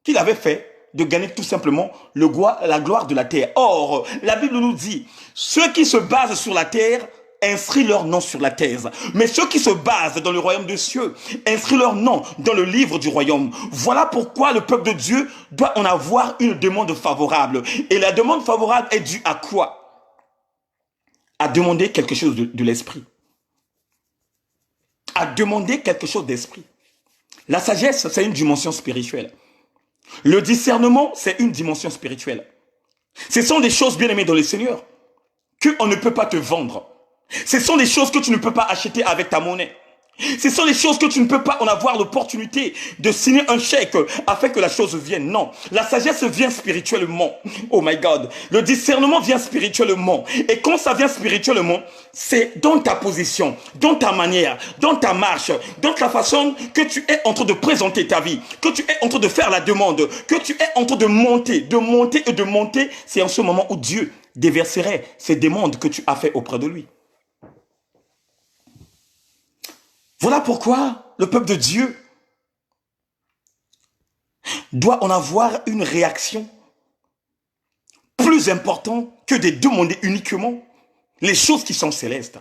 qu'il avait fait de gagner tout simplement la gloire de la terre. Or, la Bible nous dit, ceux qui se basent sur la terre, inscrivent leur nom sur la thèse. Mais ceux qui se basent dans le royaume des cieux, inscrivent leur nom dans le livre du royaume. Voilà pourquoi le peuple de Dieu doit en avoir une demande favorable. Et la demande favorable est due à quoi? À demander quelque chose de l'esprit. À demander quelque chose d'esprit. La sagesse, c'est une dimension spirituelle. Le discernement, c'est une dimension spirituelle. Ce sont des choses bien aimées dans le Seigneur qu'on ne peut pas te vendre. Ce sont des choses que tu ne peux pas acheter avec ta monnaie. Ce sont des choses que tu ne peux pas en avoir l'opportunité de signer un chèque afin que la chose vienne. Non, la sagesse vient spirituellement. Oh my God. Le discernement vient spirituellement. Et quand ça vient spirituellement, c'est dans ta position, dans ta manière, dans ta marche, dans la façon que tu es en train de présenter ta vie, que tu es en train de faire la demande, que tu es en train de monter et de monter. C'est en ce moment où Dieu déverserait ces demandes que tu as fait auprès de lui. Voilà pourquoi le peuple de Dieu doit en avoir une réaction plus importante que de demander uniquement les choses qui sont célestes.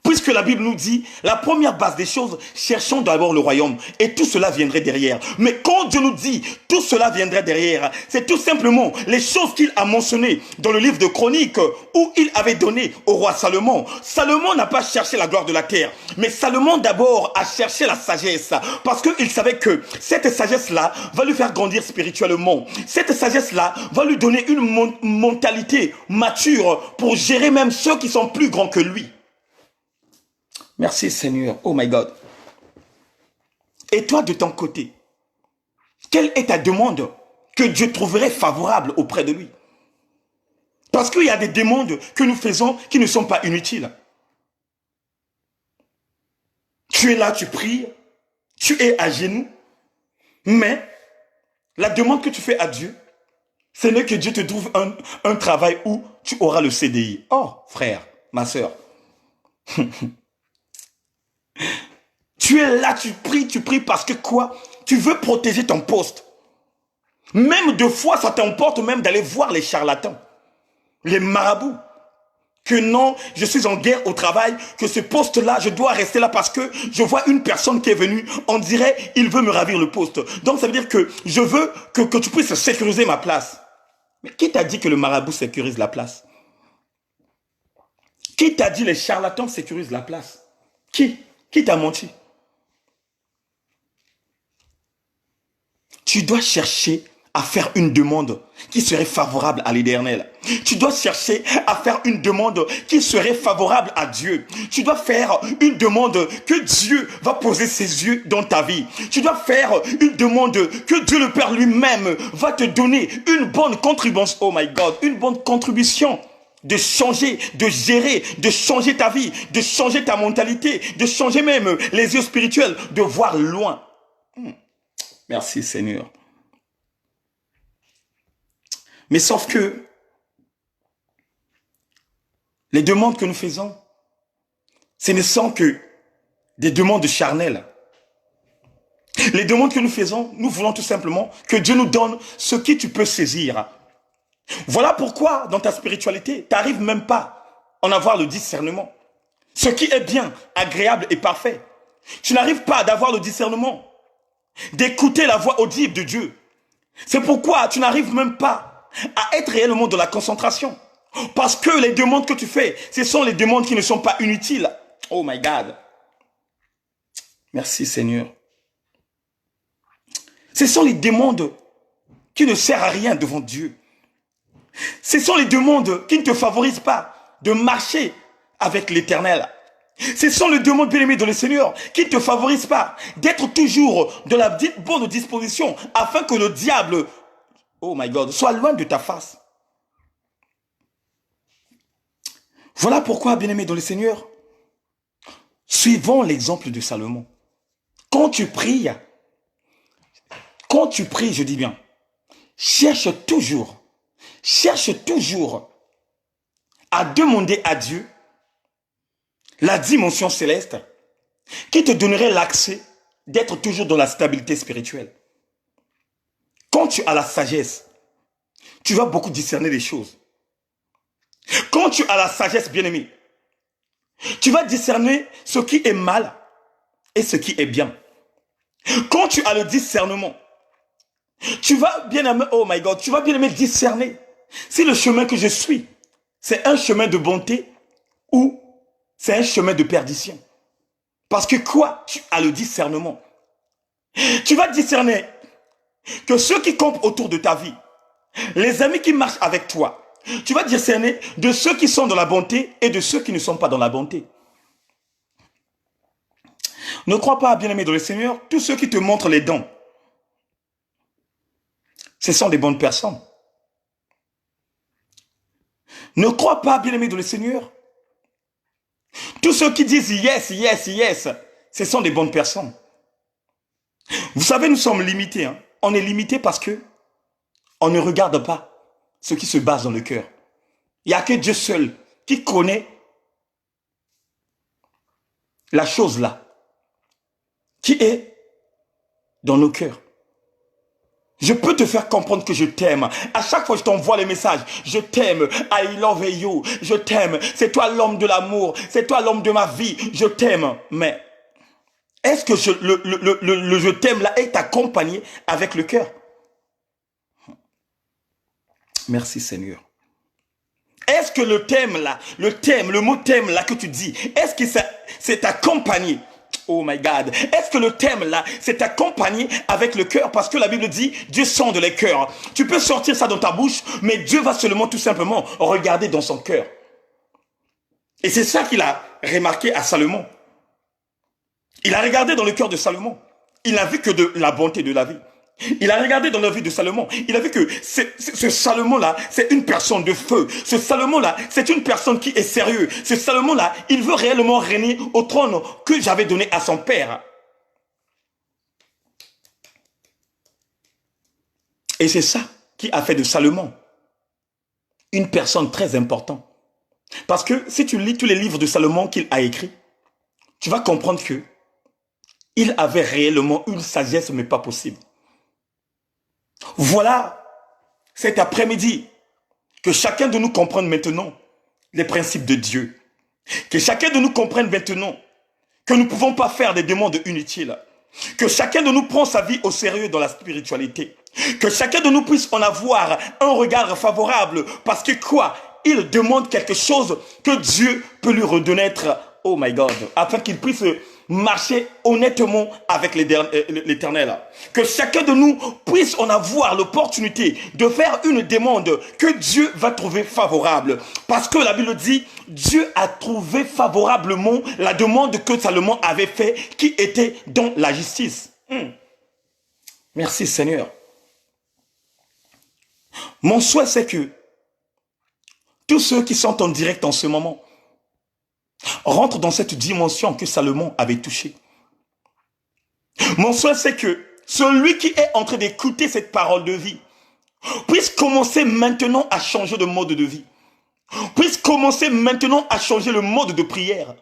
Puisque la Bible nous dit, la première base des choses, cherchons d'abord le royaume et tout cela viendrait derrière. Mais quand Dieu nous dit, tout cela viendrait derrière, c'est tout simplement les choses qu'il a mentionnées dans le livre de Chroniques où il avait donné au roi Salomon. Salomon n'a pas cherché la gloire de la terre, mais Salomon d'abord a cherché la sagesse parce qu'il savait que cette sagesse-là va lui faire grandir spirituellement. Cette sagesse-là va lui donner une mentalité mature pour gérer même ceux qui sont plus grands que lui. Merci Seigneur. Oh my God. Et toi de ton côté, quelle est ta demande que Dieu trouverait favorable auprès de lui? Parce qu'il y a des demandes que nous faisons qui ne sont pas inutiles. Tu es là, tu pries, tu es à genoux, mais la demande que tu fais à Dieu, ce n'est que Dieu te trouve un travail où tu auras le CDI. Oh frère, ma soeur. Tu es là, tu pries parce que quoi? Tu veux protéger ton poste. Même deux fois, ça t'emporte même d'aller voir les charlatans, les marabouts. Que non, je suis en guerre au travail, que ce poste-là, je dois rester là parce que je vois une personne qui est venue, on dirait, il veut me ravir le poste. Donc ça veut dire que je veux que tu puisses sécuriser ma place. Mais qui t'a dit que le marabout sécurise la place? Qui t'a dit les charlatans sécurisent la place? Qui t'a menti? Tu dois chercher à faire une demande qui serait favorable à l'Éternel. Tu dois chercher à faire une demande qui serait favorable à Dieu. Tu dois faire une demande que Dieu va poser ses yeux dans ta vie. Tu dois faire une demande que Dieu le Père lui-même va te donner une bonne contribution. Oh my God, une bonne contribution. De changer, de gérer, de changer ta vie, de changer ta mentalité, de changer même les yeux spirituels, de voir loin. Merci Seigneur. Mais sauf que les demandes que nous faisons, ce ne sont que des demandes charnelles. Les demandes que nous faisons, nous voulons tout simplement que Dieu nous donne ce qui tu peux saisir. Voilà pourquoi dans ta spiritualité, tu n'arrives même pas à en avoir le discernement. Ce qui est bien, agréable et parfait. Tu n'arrives pas à avoir le discernement d'écouter la voix audible de Dieu. C'est pourquoi tu n'arrives même pas à être réellement dans la concentration. Parce que les demandes que tu fais, ce sont les demandes qui ne sont pas inutiles. Oh my God. Merci Seigneur. Ce sont les demandes qui ne servent à rien devant Dieu. Ce sont les demandes qui ne te favorisent pas de marcher avec l'Éternel. Ce sont les demandes bien-aimées dans le Seigneur qui ne te favorisent pas d'être toujours de la bonne disposition afin que le diable, oh my God, soit loin de ta face. Voilà pourquoi, bien-aimés dans le Seigneur, suivons l'exemple de Salomon. Quand tu pries, je dis bien, cherche toujours à demander à Dieu la dimension céleste qui te donnerait l'accès d'être toujours dans la stabilité spirituelle. Quand tu as la sagesse, tu vas beaucoup discerner les choses. Quand tu as la sagesse, bien-aimé, tu vas discerner ce qui est mal et ce qui est bien. Quand tu as le discernement, tu vas bien aimer, oh my God, tu vas bien aimer discerner si le chemin que je suis, c'est un chemin de bonté ou c'est un chemin de perdition. Parce que quoi? Tu as le discernement. Tu vas discerner que ceux qui campent autour de ta vie, les amis qui marchent avec toi, tu vas discerner de ceux qui sont dans la bonté et de ceux qui ne sont pas dans la bonté. Ne crois pas, bien-aimé dans le Seigneur, tous ceux qui te montrent les dons, ce sont des bonnes personnes. Ne crois pas, bien-aimé dans le Seigneur, tous ceux qui disent yes, yes, yes, ce sont des bonnes personnes. Vous savez, nous sommes limités. Hein? On est limité parce que on ne regarde pas ce qui se base dans le cœur. Il n'y a que Dieu seul qui connaît la chose là, qui est dans nos cœurs. Je peux te faire comprendre que je t'aime. À chaque fois que je t'envoie les messages, je t'aime, I love you, je t'aime, c'est toi l'homme de l'amour, c'est toi l'homme de ma vie, je t'aime. Mais est-ce que le je t'aime là est accompagné avec le cœur? Merci Seigneur. Est-ce que le thème là, le mot thème là que tu dis, est-ce que c'est accompagné? Oh my God. Est-ce que le thème là, c'est accompagné avec le cœur? Parce que la Bible dit, Dieu sonde les cœurs. Tu peux sortir ça dans ta bouche, mais Dieu va seulement tout simplement regarder dans son cœur. Et c'est ça qu'il a remarqué à Salomon. Il a regardé dans le cœur de Salomon. Il n'a vu que de la bonté de la vie. Il a regardé dans la vie de Salomon. Il a vu que ce Salomon-là, c'est une personne de feu. Ce Salomon-là, c'est une personne qui est sérieux. Ce Salomon-là, il veut réellement régner au trône que j'avais donné à son père. Et c'est ça qui a fait de Salomon une personne très importante. Parce que si tu lis tous les livres de Salomon qu'il a écrits, tu vas comprendre que il avait réellement une sagesse, mais pas possible. Voilà, cet après-midi, que chacun de nous comprenne maintenant les principes de Dieu. Que chacun de nous comprenne maintenant que nous ne pouvons pas faire des demandes inutiles. Que chacun de nous prend sa vie au sérieux dans la spiritualité. Que chacun de nous puisse en avoir un regard favorable. Parce que quoi? Il demande quelque chose que Dieu peut lui redonner. Oh my God. Afin qu'il puisse marcher honnêtement avec l'Éternel. Que chacun de nous puisse en avoir l'opportunité de faire une demande que Dieu va trouver favorable. Parce que la Bible dit, Dieu a trouvé favorablement la demande que Salomon avait faite, qui était dans la justice. Merci Seigneur. Mon souhait, c'est que tous ceux qui sont en direct en ce moment rentrent dans cette dimension que Salomon avait touchée. Mon souhait, c'est que celui qui est en train d'écouter cette parole de vie puisse commencer maintenant à changer de mode de vie. Puisse commencer maintenant à changer le mode de prière.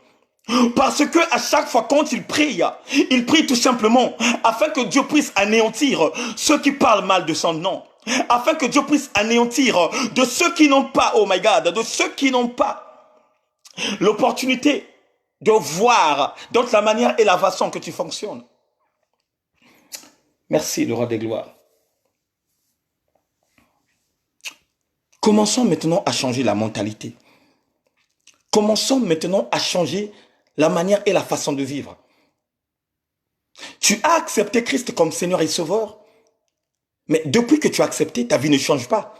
Parce que à chaque fois quand il prie tout simplement afin que Dieu puisse anéantir ceux qui parlent mal de son nom. Afin que Dieu puisse anéantir de ceux qui n'ont pas, oh my God, de ceux qui n'ont pas l'opportunité de voir dans la manière et la façon que tu fonctionnes. Merci, le roi des gloires. Commençons maintenant à changer la mentalité. Commençons maintenant à changer la manière et la façon de vivre. Tu as accepté Christ comme Seigneur et Sauveur, mais depuis que tu as accepté, ta vie ne change pas.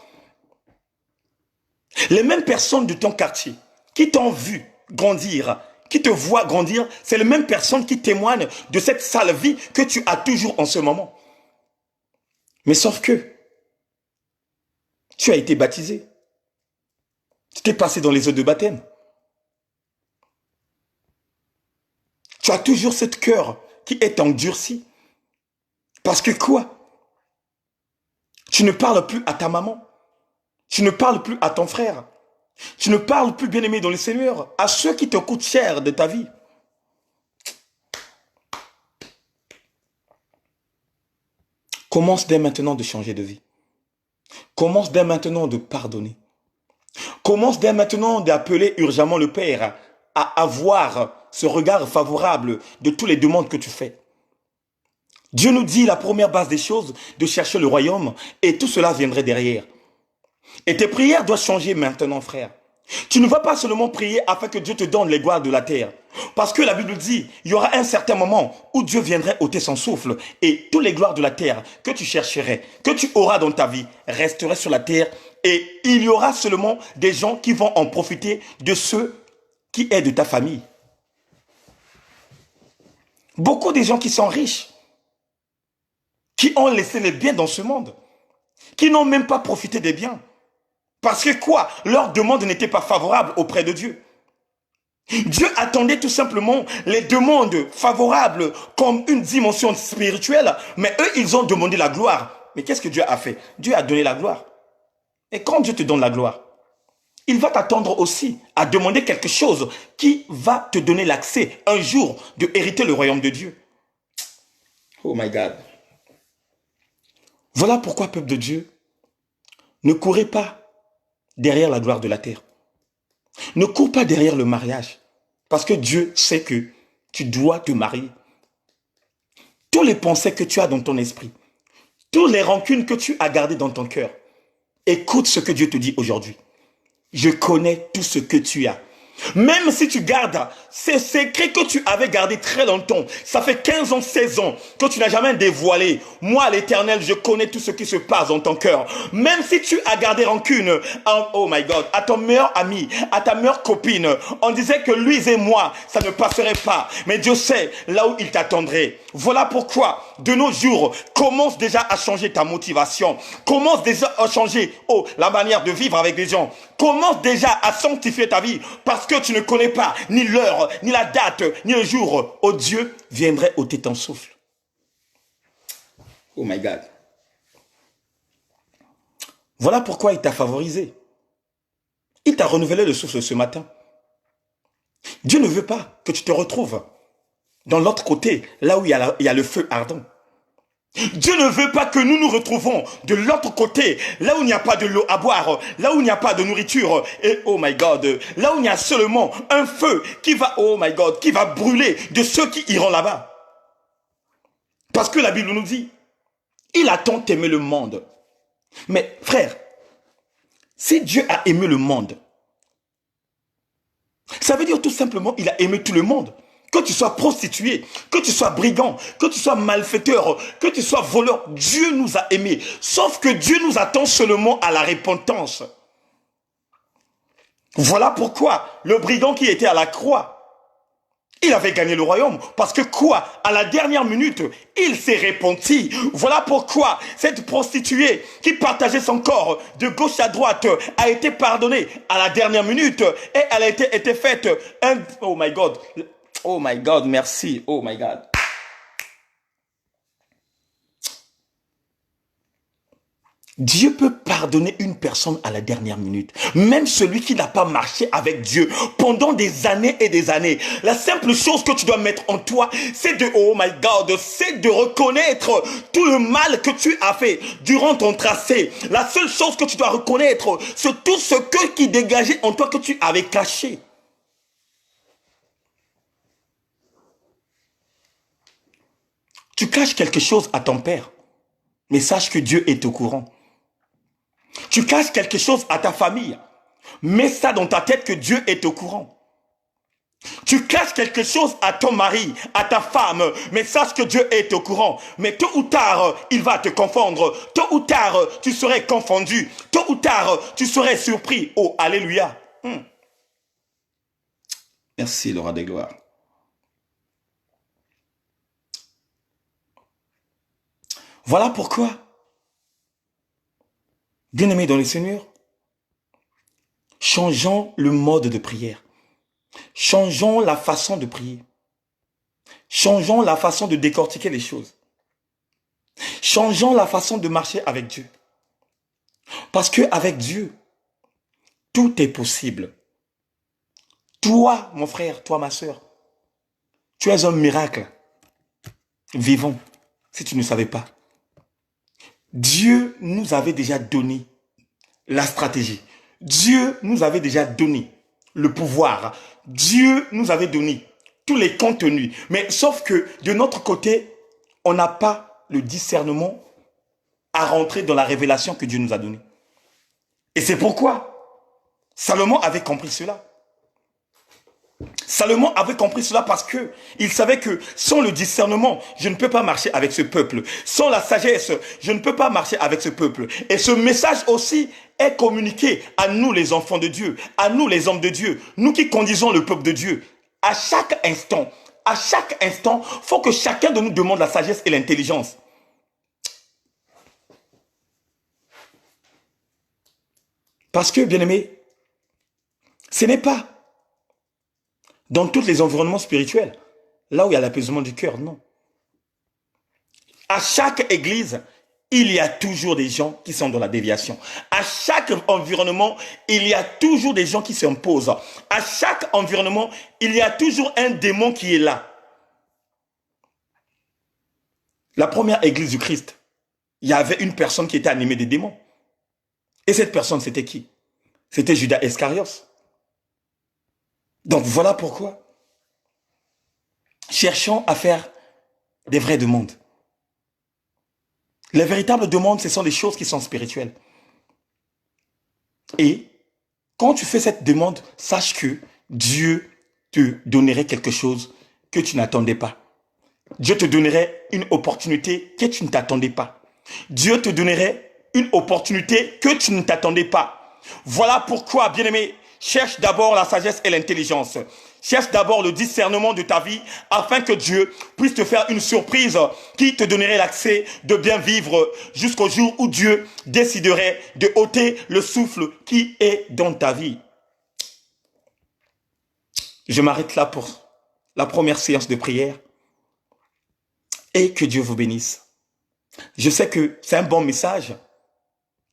Les mêmes personnes de ton quartier qui t'ont vu grandir, qui te voient grandir, c'est les mêmes personnes qui témoignent de cette sale vie que tu as toujours en ce moment. Mais sauf que tu as été baptisé. Tu t'es passé dans les eaux de baptême. Tu as toujours ce cœur qui est endurci. Parce que quoi? Tu ne parles plus à ta maman. Tu ne parles plus à ton frère. Tu ne parles plus, bien-aimé dans le Seigneur, à ceux qui te coûtent cher de ta vie. Commence dès maintenant de changer de vie. Commence dès maintenant de pardonner. Commence dès maintenant d'appeler urgemment le Père à avoir ce regard favorable de toutes les demandes que tu fais. Dieu nous dit la première base des choses, de chercher le royaume, et tout cela viendrait derrière. Et tes prières doivent changer maintenant, frère. Tu ne vas pas seulement prier afin que Dieu te donne les gloires de la terre. Parce que la Bible dit, il y aura un certain moment où Dieu viendrait ôter son souffle et toutes les gloires de la terre que tu chercherais, que tu auras dans ta vie, resteraient sur la terre et il y aura seulement des gens qui vont en profiter de ceux qui est de ta famille. Beaucoup de gens qui sont riches, qui ont laissé les biens dans ce monde, qui n'ont même pas profité des biens. Parce que quoi? Leur demande n'était pas favorable auprès de Dieu. Dieu attendait tout simplement les demandes favorables comme une dimension spirituelle, mais eux, ils ont demandé la gloire. Mais qu'est-ce que Dieu a fait? Dieu a donné la gloire. Et quand Dieu te donne la gloire, il va t'attendre aussi à demander quelque chose qui va te donner l'accès un jour de hériter le royaume de Dieu. Oh my God. Voilà pourquoi, peuple de Dieu, ne courez pas derrière la gloire de la terre. Ne cours pas derrière le mariage. Parce que Dieu sait que tu dois te marier. Tous les pensées que tu as dans ton esprit, toutes les rancunes que tu as gardées dans ton cœur, écoute ce que Dieu te dit aujourd'hui. Je connais tout ce que tu as. Même si tu gardes ces secrets que tu avais gardés très longtemps, ça fait 15 ans, 16 ans que tu n'as jamais dévoilé. Moi, l'Éternel, je connais tout ce qui se passe dans ton cœur. Même si tu as gardé rancune, oh my God, à ton meilleur ami, à ta meilleure copine, on disait que lui et moi, ça ne passerait pas. Mais Dieu sait là où il t'attendrait. Voilà pourquoi, de nos jours, commence déjà à changer ta motivation. Commence déjà à changer la manière de vivre avec les gens. Commence déjà à sanctifier ta vie parce que tu ne connais pas ni l'heure, ni la date, ni le jour où Dieu viendrait ôter ton souffle. Oh my God. Voilà pourquoi il t'a favorisé. Il t'a renouvelé le souffle ce matin. Dieu ne veut pas que tu te retrouves dans l'autre côté, là où il y a le feu ardent. Dieu ne veut pas que nous nous retrouvons de l'autre côté, là où il n'y a pas de l'eau à boire, là où il n'y a pas de nourriture, et oh my God, là où il y a seulement un feu qui va, oh my God, qui va brûler de ceux qui iront là-bas. Parce que la Bible nous dit, il a tant aimé le monde. Mais frère, si Dieu a aimé le monde, ça veut dire tout simplement qu'il a aimé tout le monde. Que tu sois prostitué, que tu sois brigand, que tu sois malfaiteur, que tu sois voleur, Dieu nous a aimés. Sauf que Dieu nous attend seulement à la repentance. Voilà pourquoi le brigand qui était à la croix, il avait gagné le royaume. Parce que quoi? À la dernière minute, il s'est repenti. Voilà pourquoi cette prostituée qui partageait son corps de gauche à droite a été pardonnée à la dernière minute. Et elle a été faite un... Oh my God. Oh my God, merci. Oh my God. Dieu peut pardonner une personne à la dernière minute. Même celui qui n'a pas marché avec Dieu pendant des années et des années. La simple chose que tu dois mettre en toi, c'est de, oh my God, c'est de reconnaître tout le mal que tu as fait durant ton tracé. La seule chose que tu dois reconnaître, c'est tout ce qui dégageait en toi que tu avais caché. Tu caches quelque chose à ton père, mais sache que Dieu est au courant. Tu caches quelque chose à ta famille, mets ça dans ta tête que Dieu est au courant. Tu caches quelque chose à ton mari, à ta femme, mais sache que Dieu est au courant. Mais tôt ou tard, il va te confondre. Tôt ou tard, tu serais confondu. Tôt ou tard, tu serais surpris. Oh, alléluia. Merci, le roi des gloires. Voilà pourquoi, bien-aimés dans le Seigneur, changeons le mode de prière. Changeons la façon de prier. Changeons la façon de décortiquer les choses. Changeons la façon de marcher avec Dieu. Parce qu'avec Dieu, tout est possible. Toi, mon frère, toi, ma soeur, tu es un miracle vivant, si tu ne savais pas. Dieu nous avait déjà donné la stratégie. Dieu nous avait déjà donné le pouvoir. Dieu nous avait donné tous les contenus. Mais sauf que de notre côté, on n'a pas le discernement à rentrer dans la révélation que Dieu nous a donnée. Et c'est pourquoi Salomon avait compris cela. Salomon avait compris cela parce que il savait que sans le discernement, je ne peux pas marcher avec ce peuple. Sans la sagesse, je ne peux pas marcher avec ce peuple. Et ce message aussi est communiqué à nous les enfants de Dieu, à nous les hommes de Dieu, nous qui conduisons le peuple de Dieu. À chaque instant, faut que chacun de nous demande la sagesse et l'intelligence. Parce que, bien-aimé, ce n'est pas dans tous les environnements spirituels, là où il y a l'apaisement du cœur, non. À chaque église, il y a toujours des gens qui sont dans la déviation. À chaque environnement, il y a toujours des gens qui s'imposent. À chaque environnement, il y a toujours un démon qui est là. La première église du Christ, il y avait une personne qui était animée des démons. Et cette personne, c'était qui? C'était Judas Iscariot. Donc voilà pourquoi cherchons à faire des vraies demandes. Les véritables demandes, ce sont des choses qui sont spirituelles. Et quand tu fais cette demande, sache que Dieu te donnerait quelque chose que tu n'attendais pas. Dieu te donnerait une opportunité que tu ne t'attendais pas. Dieu te donnerait une opportunité que tu ne t'attendais pas. Voilà pourquoi, bien-aimé, cherche d'abord la sagesse et l'intelligence. Cherche d'abord le discernement de ta vie afin que Dieu puisse te faire une surprise qui te donnerait l'accès de bien vivre jusqu'au jour où Dieu déciderait de ôter le souffle qui est dans ta vie. Je m'arrête là pour la première séance de prière et que Dieu vous bénisse. Je sais que c'est un bon message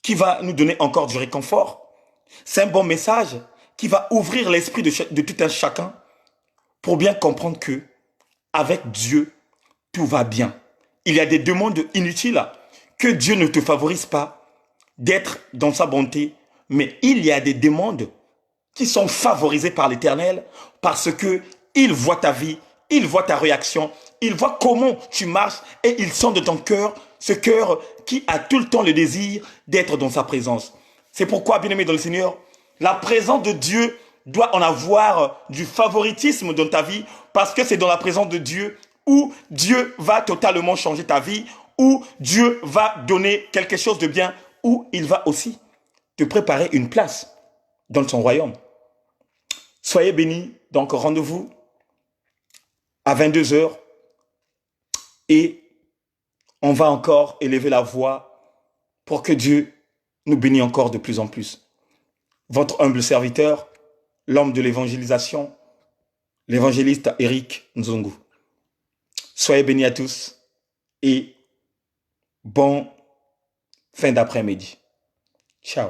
qui va nous donner encore du réconfort. C'est un bon message qui va ouvrir l'esprit de tout un chacun pour bien comprendre que avec Dieu, tout va bien. Il y a des demandes inutiles que Dieu ne te favorise pas d'être dans sa bonté, mais il y a des demandes qui sont favorisées par l'Éternel parce que il voit ta vie, il voit ta réaction, il voit comment tu marches et il sent de ton cœur ce cœur qui a tout le temps le désir d'être dans sa présence. C'est pourquoi, bien-aimé dans le Seigneur, la présence de Dieu doit en avoir du favoritisme dans ta vie parce que c'est dans la présence de Dieu où Dieu va totalement changer ta vie, où Dieu va donner quelque chose de bien, où il va aussi te préparer une place dans son royaume. Soyez bénis, donc rendez-vous à 22 h et on va encore élever la voix pour que Dieu nous bénisse encore de plus en plus. Votre humble serviteur, l'homme de l'évangélisation, l'évangéliste Eric Nzongo. Soyez bénis à tous et bon fin d'après-midi. Ciao.